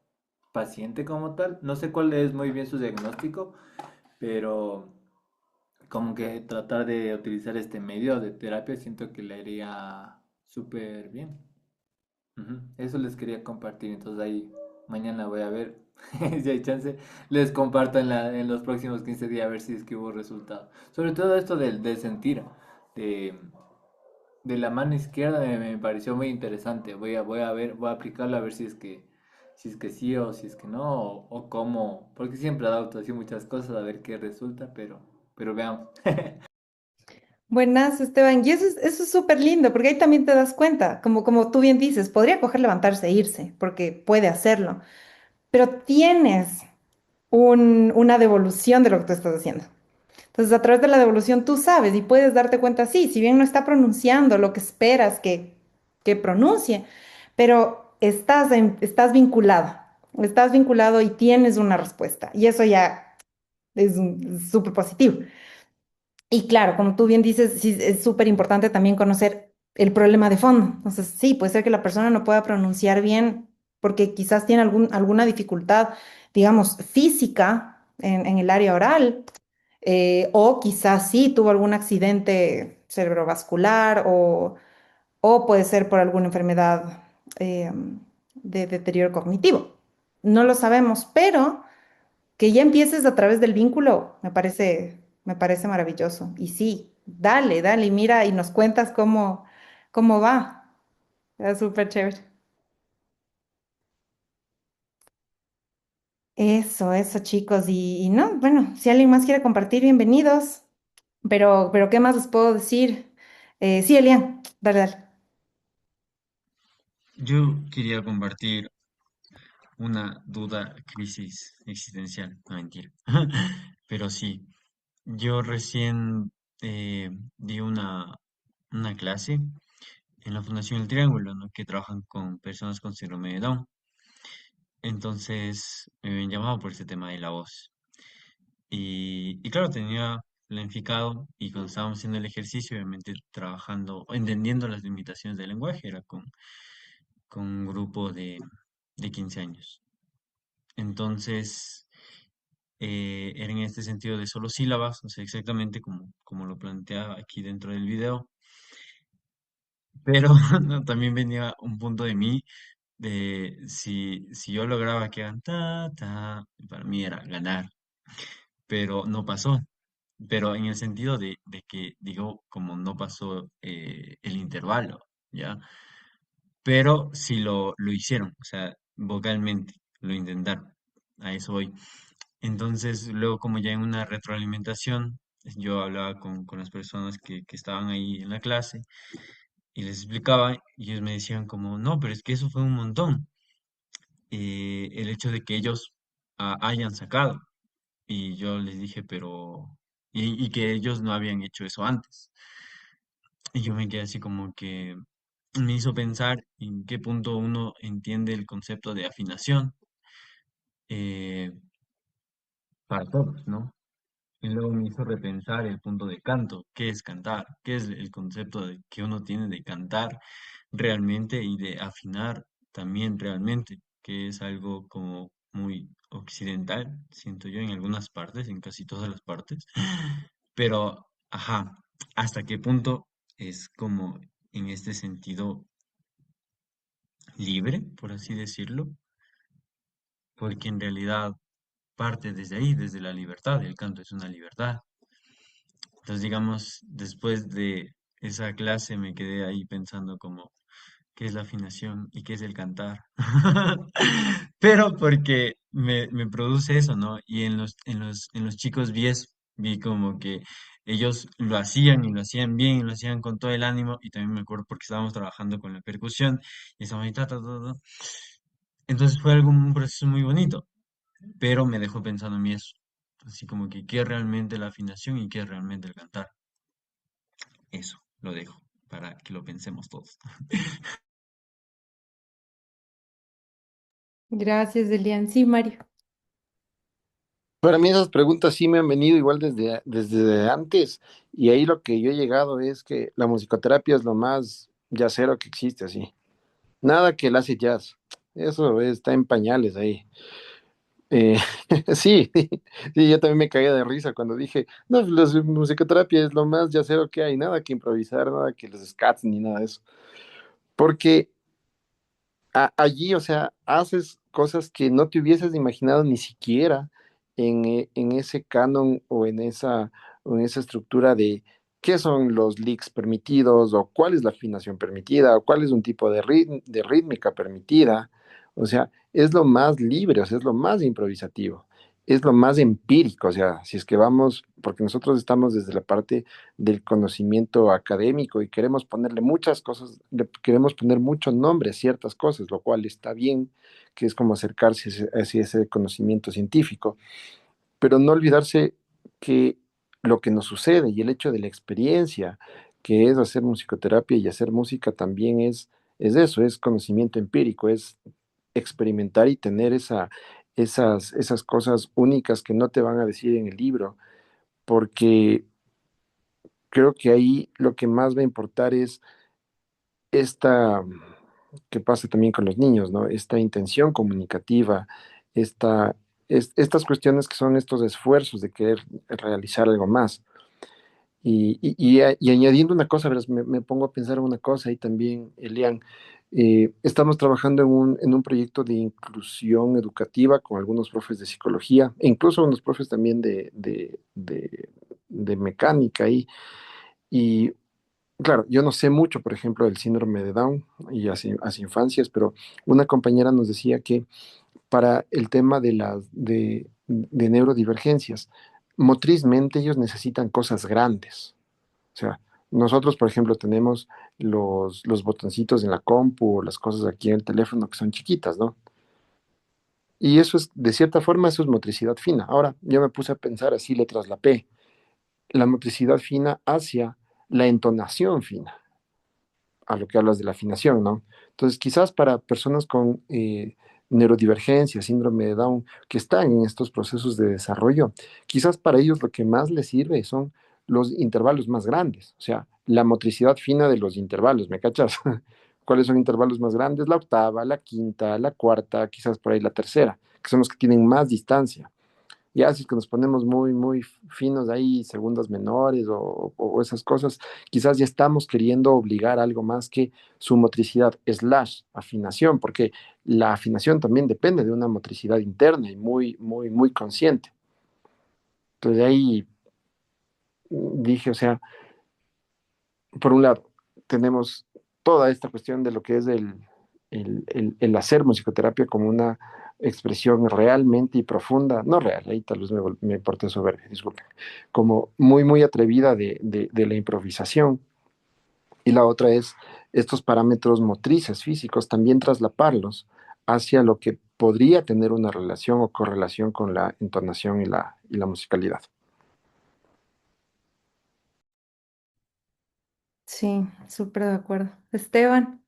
paciente como tal, no sé cuál es muy bien su diagnóstico, pero como que tratar de utilizar este medio de terapia siento que le haría súper bien. Ujú. Eso les quería compartir, entonces ahí mañana voy a ver si hay chance, les comparto en los próximos 15 días a ver si es que hubo resultado. Sobre todo esto del sentir, de, de la mano izquierda me pareció muy interesante. Voy a ver, voy a aplicarlo a ver si es que sí o si es que no, o cómo, porque siempre he dado así muchas cosas a ver qué resulta, pero veamos. Buenas, Esteban. Y eso es súper lindo, porque ahí también te das cuenta, como tú bien dices, podría coger, levantarse e irse, porque puede hacerlo, pero tienes una devolución de lo que tú estás haciendo. Entonces, a través de la devolución tú sabes y puedes darte cuenta, sí, si bien no está pronunciando lo que esperas que pronuncie, pero estás vinculado y tienes una respuesta. Y eso ya es súper positivo. Y claro, como tú bien dices, sí, es súper importante también conocer el problema de fondo. Entonces, sí, puede ser que la persona no pueda pronunciar bien porque quizás tiene alguna dificultad, digamos, física en el área oral, o quizás sí tuvo algún accidente cerebrovascular o puede ser por alguna enfermedad eh, de deterioro cognitivo. No lo sabemos, pero que ya empieces a través del vínculo, me parece maravilloso. Y sí, dale, dale, y mira y nos cuentas cómo va. Es súper chévere. Eso, chicos. Y no, bueno, si alguien más quiere compartir, bienvenidos. Pero ¿qué más les puedo decir? Sí, Elian, dale, dale. Yo quería compartir una duda, crisis existencial, no mentira. Pero sí, yo recién di una clase en la Fundación El Triángulo, ¿no? Que trabajan con personas con síndrome de Down. Entonces me habían llamado por ese tema de la voz. Y claro, tenía planificado y cuando estábamos haciendo el ejercicio, obviamente trabajando, entendiendo las limitaciones del lenguaje, era con un grupo de 15 años. Entonces, era en este sentido de solo sílabas, o sea, exactamente como lo planteaba aquí dentro del video. Pero no, también venía un punto de mí de si yo lograba que hagan ta, ta, para mí era ganar, pero no pasó. Pero en el sentido de que, digo, como no pasó el intervalo, ¿ya? Pero sí lo hicieron, o sea, vocalmente, lo intentaron. A eso voy. Entonces, luego, como ya en una retroalimentación, yo hablaba con las personas que estaban ahí en la clase y les explicaba, y ellos me decían como, no, pero es que eso fue un montón. El hecho de que ellos hayan sacado. Y yo les dije, pero... y que ellos no habían hecho eso antes. Y yo me quedé así como que me hizo pensar en qué punto uno entiende el concepto de afinación eh, para todos, ¿no? Y luego me hizo repensar el punto de canto, qué es cantar, qué es el concepto que uno tiene de cantar realmente y de afinar también realmente, que es algo como muy occidental, siento yo, en algunas partes, en casi todas las partes. Pero, ajá, ¿hasta qué punto es como en este sentido libre, por así decirlo? Porque en realidad parte desde ahí, desde la libertad, el canto es una libertad. Entonces, digamos, después de esa clase me quedé ahí pensando como, ¿qué es la afinación y qué es el cantar? Pero porque me produce eso, ¿no? Y en los chicos vi como que ellos lo hacían y lo hacían bien y lo hacían con todo el ánimo y también me acuerdo porque estábamos trabajando con la percusión y estábamos ahí, ta, ta, ta, ta. Entonces fue un proceso muy bonito, pero me dejó pensando en mí eso. Así como que qué es realmente la afinación y qué es realmente el cantar. Eso, lo dejo para que lo pensemos todos. Gracias, Elian. Sí, Mario. Para mí esas preguntas sí me han venido igual desde antes y ahí lo que yo he llegado es que la musicoterapia es lo más jazzero que existe así. Nada que el acid jazz. Eso está en pañales ahí. Eh, sí, sí, yo también me caía de risa cuando dije, no, la musicoterapia es lo más jazzero que hay, nada que improvisar, nada que los scats ni nada de eso. Porque allí, o sea, haces cosas que no te hubieses imaginado ni siquiera en ese canon o en esa estructura de qué son los licks permitidos o cuál es la afinación permitida o cuál es un tipo de rítmica permitida. O sea, es lo más libre, o sea, es lo más improvisativo, es lo más empírico, o sea, si es que vamos, porque nosotros estamos desde la parte del conocimiento académico y queremos ponerle muchas cosas, le queremos poner mucho nombre a ciertas cosas, lo cual está bien, que es como acercarse hacia ese conocimiento científico, pero no olvidarse que lo que nos sucede y el hecho de la experiencia, que es hacer musicoterapia y hacer música también es eso, es conocimiento empírico, es experimentar y tener esas cosas únicas que no te van a decir en el libro, porque creo que ahí lo que más va a importar es esta, que pasa también con los niños, ¿no? Esta intención comunicativa, esta, estas cuestiones que son estos esfuerzos de querer realizar algo más. Y añadiendo una cosa, verás, me pongo a pensar en una cosa ahí también, Elian. Estamos trabajando en un proyecto de inclusión educativa con algunos profes de psicología, e incluso unos profes también de mecánica ahí. Y claro, yo no sé mucho, por ejemplo, del síndrome de Down y hacia infancias, pero una compañera nos decía que para el tema de neurodivergencias, motrizmente ellos necesitan cosas grandes. O sea, nosotros, por ejemplo, tenemos los botoncitos en la compu o las cosas aquí en el teléfono que son chiquitas, ¿no? Y eso es, de cierta forma, eso es motricidad fina. Ahora, yo me puse a pensar así, le traslapé la motricidad fina hacia la entonación fina, a lo que hablas de la afinación, ¿no? Entonces, quizás para personas con neurodivergencia, síndrome de Down, que están en estos procesos de desarrollo, quizás para ellos lo que más les sirve son los intervalos más grandes, o sea, la motricidad fina de los intervalos, ¿me cachas? ¿Cuáles son intervalos más grandes? La octava, la quinta, la cuarta, quizás por ahí la tercera, que son los que tienen más distancia. Ya si es que nos ponemos muy, muy finos ahí, segundas menores o esas cosas, quizás ya estamos queriendo obligar algo más que su motricidad slash afinación, porque la afinación también depende de una motricidad interna y muy, muy, muy consciente. Entonces de ahí dije, o sea, por un lado, tenemos toda esta cuestión de lo que es el hacer musicoterapia como una expresión realmente y profunda, no real, ahí tal vez me porté soberbio, disculpen, como muy, muy atrevida de la improvisación. Y la otra es estos parámetros motrices físicos, también traslaparlos hacia lo que podría tener una relación o correlación con la entonación y la musicalidad. Sí, súper de acuerdo. Esteban,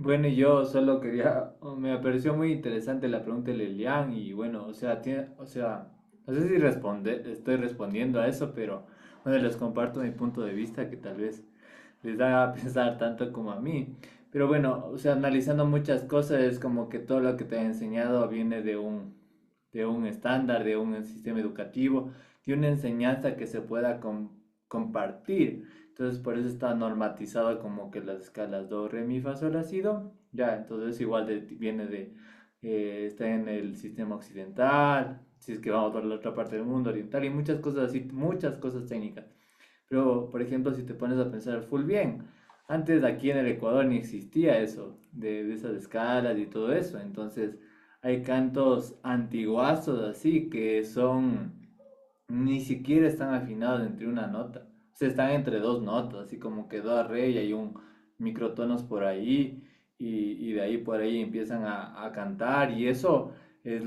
Bueno, y yo solo quería, me pareció muy interesante la pregunta de Lilian y bueno, o sea, no sé si estoy respondiendo a eso, pero bueno, les comparto mi punto de vista que tal vez les da a pensar tanto como a mí. Pero bueno, o sea, analizando muchas cosas, es como que todo lo que te he enseñado viene de un estándar, de un sistema educativo, de una enseñanza que se pueda compartir. Entonces, por eso está normatizado como que las escalas do, re, mi, fa, sol, la, si, do. Ya, entonces igual viene está en el sistema occidental, si es que vamos por la otra parte del mundo oriental y muchas cosas así, muchas cosas técnicas. Pero, por ejemplo, si te pones a pensar full bien, antes aquí en el Ecuador ni existía eso, de esas escalas y todo eso. Entonces, hay cantos antiguazos así que son, ni siquiera están afinados entre una nota. O sea, están entre dos notas, así como que do, re y hay un microtonos por ahí y de ahí por ahí empiezan a cantar y eso es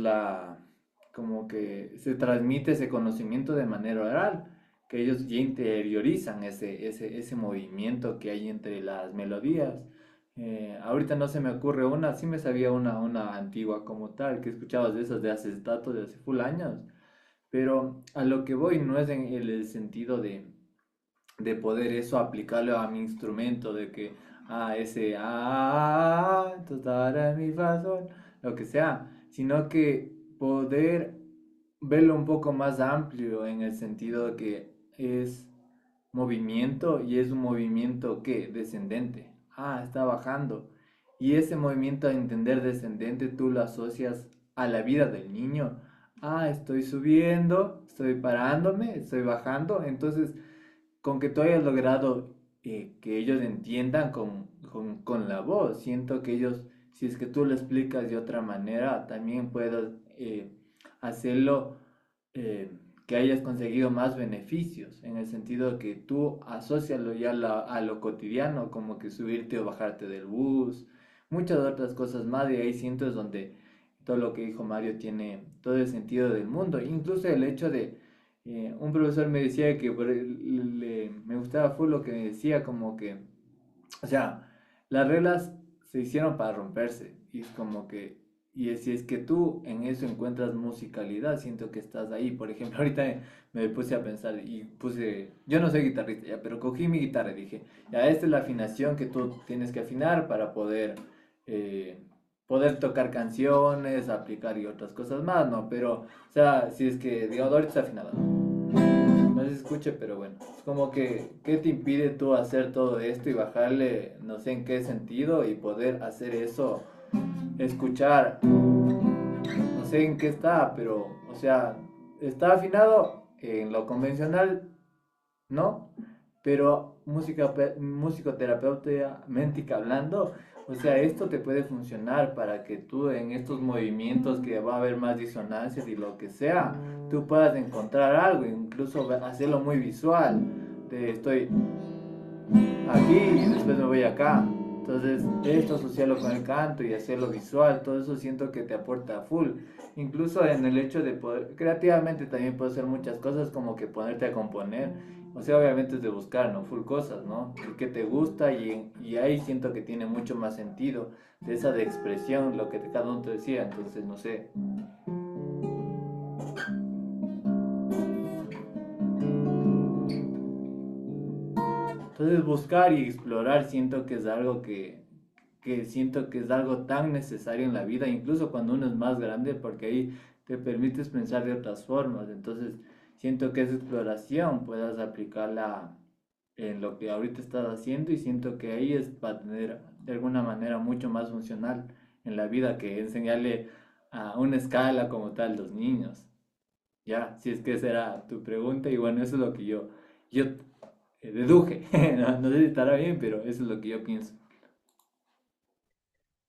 como que se transmite ese conocimiento de manera oral, que ellos ya interiorizan ese movimiento que hay entre las melodías. Ahorita no se me ocurre una, sí me sabía una antigua como tal, que escuchabas de esas de hace datos, de hace full años, pero a lo que voy no es en el sentido de poder eso aplicarlo a mi instrumento, de que, ese, entonces, da, re, mi, fa, sol, lo que sea, sino que poder verlo un poco más amplio en el sentido de que es movimiento y es un movimiento que descendente. Está bajando. Y ese movimiento a entender descendente tú lo asocias a la vida del niño. Estoy subiendo, estoy parándome, estoy bajando. Entonces, con que tú hayas logrado que ellos entiendan con la voz, siento que ellos, si es que tú lo explicas de otra manera, también puedes hacerlo, eh, que hayas conseguido más beneficios, en el sentido de que tú asocialo ya a lo cotidiano, como que subirte o bajarte del bus, muchas otras cosas más, y ahí siento es donde todo lo que dijo Mario tiene todo el sentido del mundo, incluso el hecho de un profesor me decía que me gustaba full lo que me decía, como que, o sea, las reglas se hicieron para romperse. Y es como que, si es que tú en eso encuentras musicalidad, siento que estás ahí. Por ejemplo, ahorita me puse a pensar y yo no soy guitarrista ya, pero cogí mi guitarra y dije, ya, esta es la afinación que tú tienes que afinar para eh, poder tocar canciones, aplicar y otras cosas más, ¿no? Pero, o sea, si es que, digamos, ahorita está afinado, no se escuche, pero bueno, es como que, ¿qué te impide tú hacer todo esto y bajarle, no sé en qué sentido, y poder hacer eso, escuchar, no sé en qué está, pero, o sea, está afinado en lo convencional, ¿no? Pero musicoterapéuticamente hablando, o sea, esto te puede funcionar para que tú en estos movimientos que va a haber más disonancias y lo que sea, tú puedas encontrar algo, incluso hacerlo muy visual. Estoy aquí y después me voy acá. Entonces, esto asociarlo con el canto y hacerlo visual, todo eso siento que te aporta full. Incluso en el hecho de poder, creativamente también puedes hacer muchas cosas como que ponerte a componer. O sea, obviamente es de buscar, ¿no? Full cosas, ¿no? El que te gusta y ahí siento que tiene mucho más sentido de esa de expresión, lo que cada uno te decía. Entonces, no sé. Entonces Entonces buscar y explorar siento que es algo que siento que es algo tan necesario en la vida, incluso cuando uno es más grande, porque ahí te permites pensar de otras formas. Entonces siento que esa exploración puedas aplicarla en lo que ahorita estás haciendo y siento que ahí es para tener de alguna manera mucho más funcional en la vida que enseñarle a una escala como tal a los niños. Ya, si es que esa era tu pregunta y bueno, eso es lo que yo deduje. No, no sé si estará bien, pero eso es lo que yo pienso.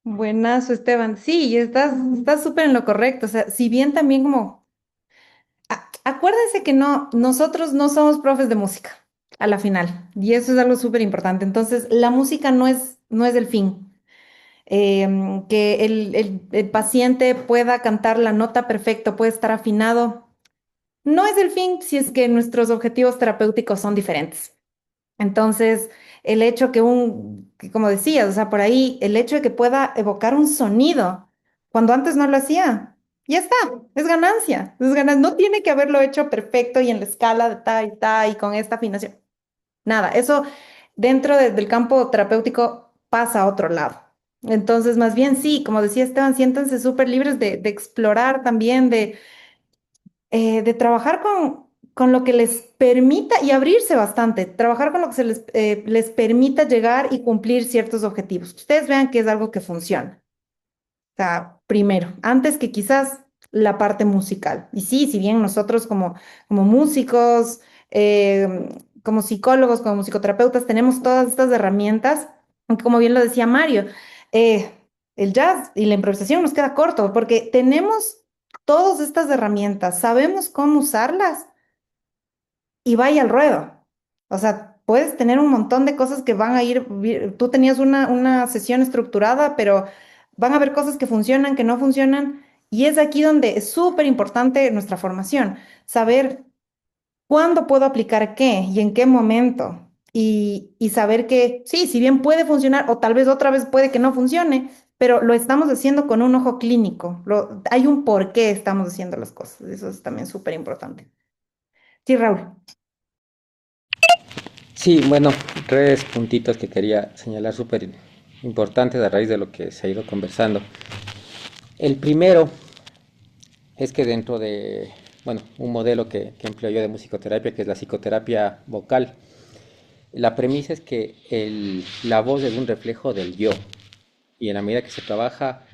Buenazo, Esteban. Sí, y estás súper en lo correcto. O sea, si bien también como, acuérdense que no, nosotros no somos profes de música a la final, y eso es algo súper importante. Entonces, la música no es el fin. Que el paciente pueda cantar la nota perfecto, puede estar afinado, no es el fin si es que nuestros objetivos terapéuticos son diferentes. Entonces, el hecho que como decías, o sea, por ahí, el hecho de que pueda evocar un sonido cuando antes no lo hacía, ya está, es ganancia, es ganancia. No tiene que haberlo hecho perfecto y en la escala de ta y con esta afinación. Nada, eso dentro del campo terapéutico pasa a otro lado. Entonces, más bien sí, como decía Esteban, siéntanse súper libres de explorar también, de trabajar con lo que les permita y abrirse bastante, trabajar con lo que les permita llegar y cumplir ciertos objetivos. Que ustedes vean que es algo que funciona. O sea, primero, antes que quizás la parte musical. Y sí, si bien nosotros como músicos, como psicólogos, como musicoterapeutas, tenemos todas estas herramientas, aunque como bien lo decía Mario, eh, el jazz y la improvisación nos queda corto porque tenemos todas estas herramientas, sabemos cómo usarlas y vaya al ruedo. O sea, puedes tener un montón de cosas que van a tú tenías una sesión estructurada, pero van a haber cosas que funcionan, que no funcionan, y es aquí donde es súper importante nuestra formación, saber cuándo puedo aplicar qué y en qué momento. Y saber que sí, si bien puede funcionar o tal vez otra vez puede que no funcione, pero lo estamos haciendo con un ojo clínico. Hay un por qué estamos haciendo las cosas. Eso es también súper importante. Sí, Raúl. Sí, bueno, tres puntitos que quería señalar súper importantes a raíz de lo que se ha ido conversando. El primero es que dentro de, bueno, un modelo que empleo yo de musicoterapia, que es la psicoterapia vocal, la premisa es que la voz es un reflejo del yo, y en la medida que se trabaja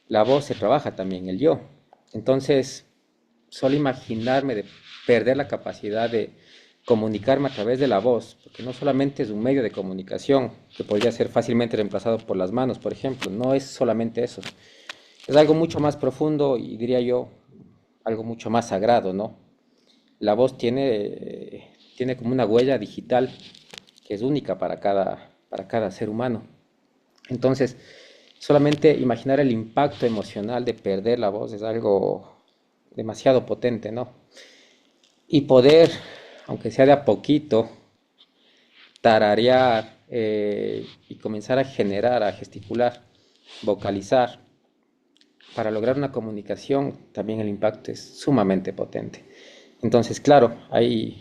la voz, se trabaja también el yo. Entonces, solo imaginarme de perder la capacidad de comunicarme a través de la voz, porque no solamente es un medio de comunicación que podría ser fácilmente reemplazado por las manos, por ejemplo, no es solamente eso, es algo mucho más profundo y diría yo, algo mucho más sagrado, ¿no? La voz tiene como una huella digital que es única para cada ser humano. Entonces, solamente imaginar el impacto emocional de perder la voz es algo demasiado potente, ¿no? Y poder, aunque sea de a poquito, tararear y comenzar a generar, a gesticular, vocalizar, para lograr una comunicación, también el impacto es sumamente potente. Entonces, claro, ahí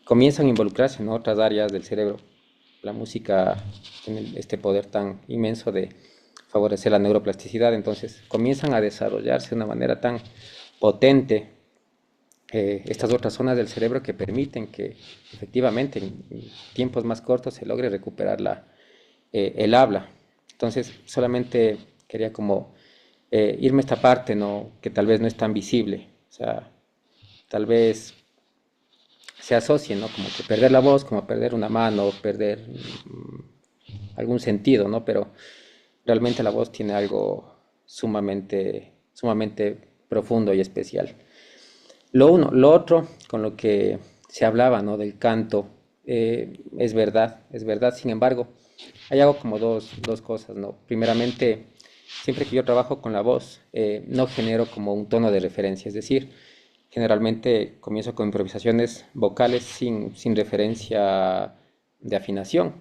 comienzan a involucrarse en otras áreas del cerebro. La música tiene este poder tan inmenso de favorecer la neuroplasticidad, entonces comienzan a desarrollarse de una manera tan potente estas otras zonas del cerebro que permiten que efectivamente en tiempos más cortos se logre recuperar el habla. Entonces solamente quería como irme a esta parte, ¿no? Que tal vez no es tan visible, o sea, tal vez se asocie, ¿no? Como que perder la voz, como perder una mano, perder algún sentido, ¿no? Pero realmente la voz tiene algo sumamente profundo y especial. Lo uno, lo otro, con lo que se hablaba, ¿no? Del canto, es verdad, sin embargo, hay algo como dos cosas, ¿no? Primeramente, siempre que yo trabajo con la voz, no genero como un tono de referencia, es decir, generalmente comienzo con improvisaciones vocales sin referencia de afinación.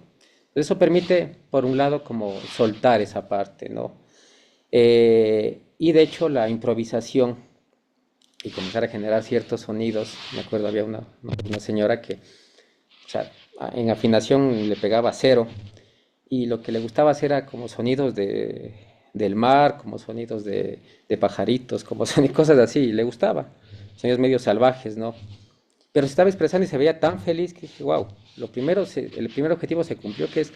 Eso permite, por un lado, como soltar esa parte, ¿no? Y de hecho la improvisación y comenzar a generar ciertos sonidos, me acuerdo había una señora que, o sea, en afinación le pegaba cero y lo que le gustaba hacer era como sonidos del mar, como sonidos de pajaritos, como cosas así, y le gustaba, sonidos medio salvajes, ¿no? Pero se estaba expresando y se veía tan feliz que dije, wow, el primer objetivo se cumplió, que es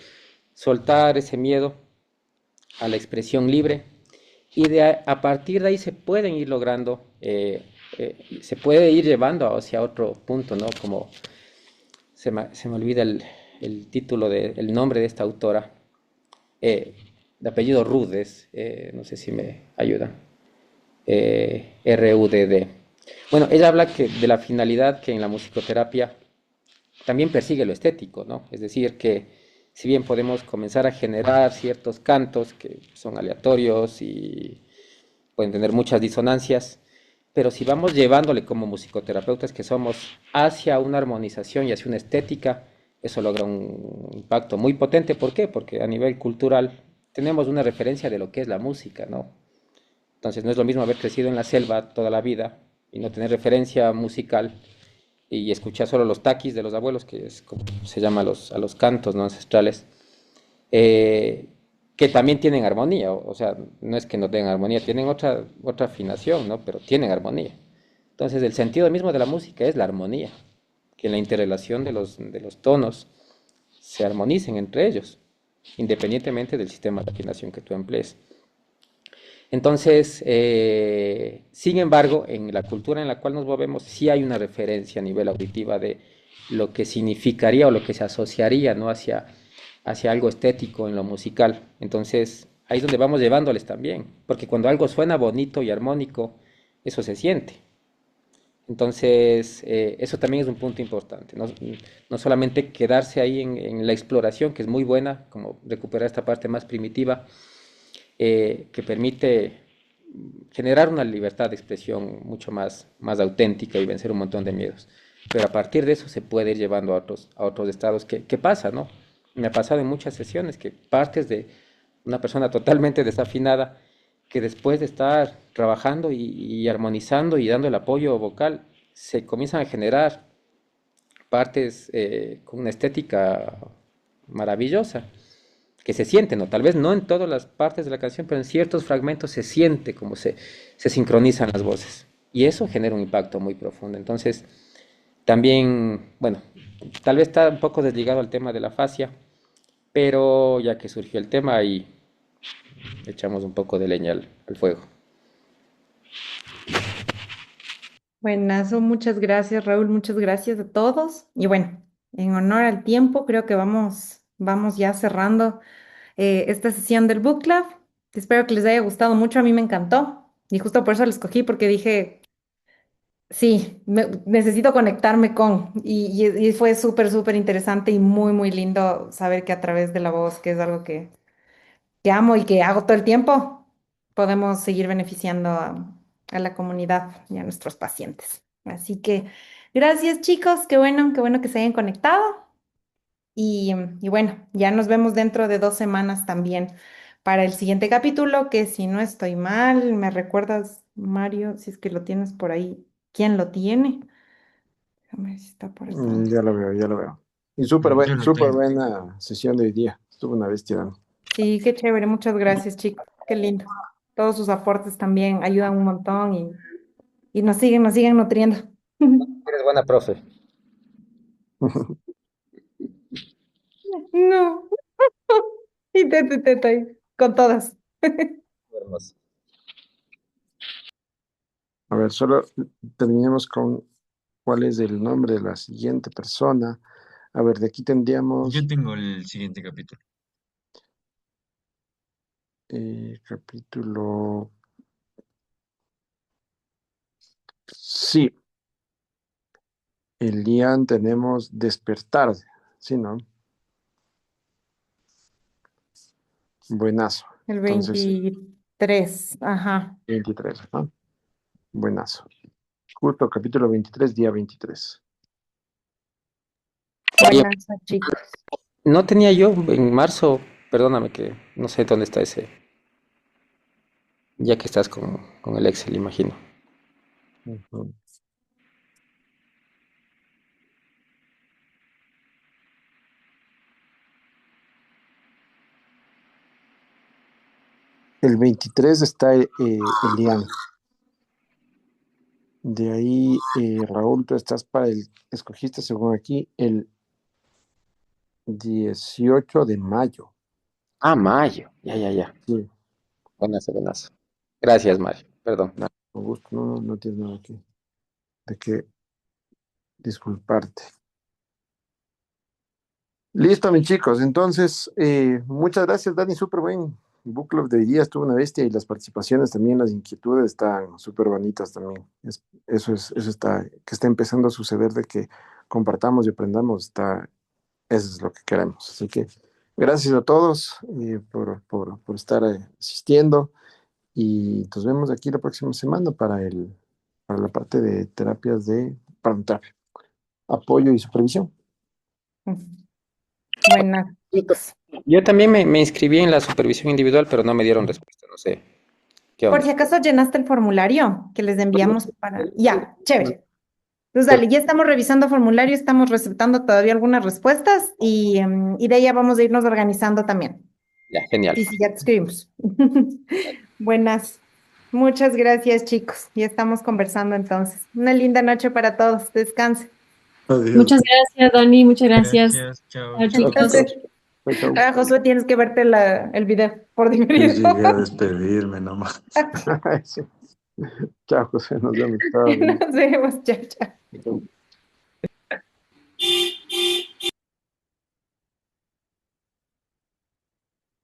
soltar ese miedo a la expresión libre y a partir de ahí se pueden ir logrando, se puede ir llevando hacia otro punto, ¿no? Como se me olvida el título, el nombre de esta autora, de apellido Rudes, no sé si me ayuda, RUDD. Bueno, ella habla de la finalidad que en la musicoterapia también persigue lo estético, ¿no? Es decir, que si bien podemos comenzar a generar ciertos cantos que son aleatorios y pueden tener muchas disonancias, pero si vamos llevándole como musicoterapeutas que somos hacia una armonización y hacia una estética, eso logra un impacto muy potente. ¿Por qué? Porque a nivel cultural tenemos una referencia de lo que es la música, ¿no? Entonces no es lo mismo haber crecido en la selva toda la vida y no tener referencia musical y escuchar solo los taquis de los abuelos, que es como se llama a los cantos, ¿no?, ancestrales, eh, que también tienen armonía, o sea, no es que no tengan armonía, tienen otra afinación, ¿no? Pero tienen armonía. Entonces, el sentido mismo de la música es la armonía, que en la interrelación de los tonos se armonicen entre ellos, independientemente del sistema de afinación que tú emplees. Entonces, sin embargo, en la cultura en la cual nos movemos, sí hay una referencia a nivel auditiva de lo que significaría o lo que se asociaría, ¿no?, hacia algo estético en lo musical. Entonces, ahí es donde vamos llevándoles también, porque cuando algo suena bonito y armónico, eso se siente. Entonces, eso también es un punto importante, no, no solamente quedarse ahí en la exploración, que es muy buena, como recuperar esta parte más primitiva, que permite generar una libertad de expresión mucho más auténtica y vencer un montón de miedos. Pero a partir de eso se puede ir llevando a otros estados. ¿Qué pasa, no? Me ha pasado en muchas sesiones que partes de una persona totalmente desafinada, que después de estar trabajando y armonizando y dando el apoyo vocal, se comienzan a generar partes con una estética maravillosa que se siente, ¿no? Tal vez no en todas las partes de la canción, pero en ciertos fragmentos se siente como se sincronizan las voces. Y eso genera un impacto muy profundo. Entonces, también, bueno, tal vez está un poco desligado al tema de la fascia, pero ya que surgió el tema, ahí echamos un poco de leña al fuego. Buenazo, muchas gracias, Raúl, muchas gracias a todos. Y bueno, en honor al tiempo, creo que vamos ya cerrando esta sesión del Book Club. Espero que les haya gustado mucho, a mí me encantó. Y justo por eso lo escogí, porque dije, sí, necesito conectarme con. Y fue súper, súper interesante y muy, muy lindo saber que a través de la voz, que es algo que amo y que hago todo el tiempo, podemos seguir beneficiando a la comunidad y a nuestros pacientes. Así que gracias, chicos, qué bueno que se hayan conectado y bueno, ya nos vemos dentro de 2 semanas también para el siguiente capítulo, que si no estoy mal, me recuerdas, Mario, si es que lo tienes por ahí, ¿quién lo tiene? Déjame ver si está por acá. Ya lo veo, ya lo veo. Y Yo lo súper tengo. buena sesión de hoy día. Estuvo una bestia, ¿no? Sí, qué chévere, muchas gracias, chicos, qué lindo. Todos sus aportes también ayudan un montón y nos siguen nutriendo. Eres buena profe. No, y te, con todas. Hermoso. A ver, solo terminemos con cuál es el nombre de la siguiente persona. A ver, de aquí Yo tendríamos tengo el siguiente capítulo. capítulo. Sí, el día tenemos despertar. Sí, ¿no? Buenazo. El Entonces, 23, ajá. 23, ¿no? Buenazo. Justo capítulo 23, día 23. Oye, Buenas, chicos. no tenía yo en marzo, perdóname que no sé dónde está ese, ya que estás con el Excel, imagino. Ujú. El 23 está Elian. De ahí, Raúl, tú estás para escogiste según aquí, el 18 de mayo. Ah, mayo. Ya. Sí, Buenas, buenas. Gracias, Mario. Perdón. nada, con gusto, no tienes nada de qué disculparte. Listo, mis chicos. Entonces, muchas gracias, Dani. Súper buen book club de hoy día. Estuvo una bestia y las participaciones también, las inquietudes están súper bonitas también. Eso está, que está empezando a suceder de que compartamos y aprendamos. Eso es lo que queremos. Así que gracias a todos por estar asistiendo y nos vemos aquí la próxima semana para la parte de terapias para terapia, apoyo y supervisión. Buenas. Yo también me inscribí en la supervisión individual, pero no me dieron respuesta. No sé qué Por onda. si acaso llenaste el formulario que les enviamos para... Ya, chévere. Entonces, dale, ya estamos revisando formulario, estamos receptando todavía algunas respuestas y de ahí ya vamos a irnos organizando también. Ya, genial. Sí, ya te escribimos. Buenas. Muchas gracias, chicos. Ya estamos conversando entonces. Una linda noche para todos. Descansen. Adiós. Muchas gracias, Dani, muchas gracias. Gracias, chao. Chao, Chao, chicos. Entonces, chao. Josué, tienes que verte el video por Yo diferido. llegué a despedirme nomás. Sí. Chao, José, nos vemos. Chao. Nos vemos. Chao, chao. Chao.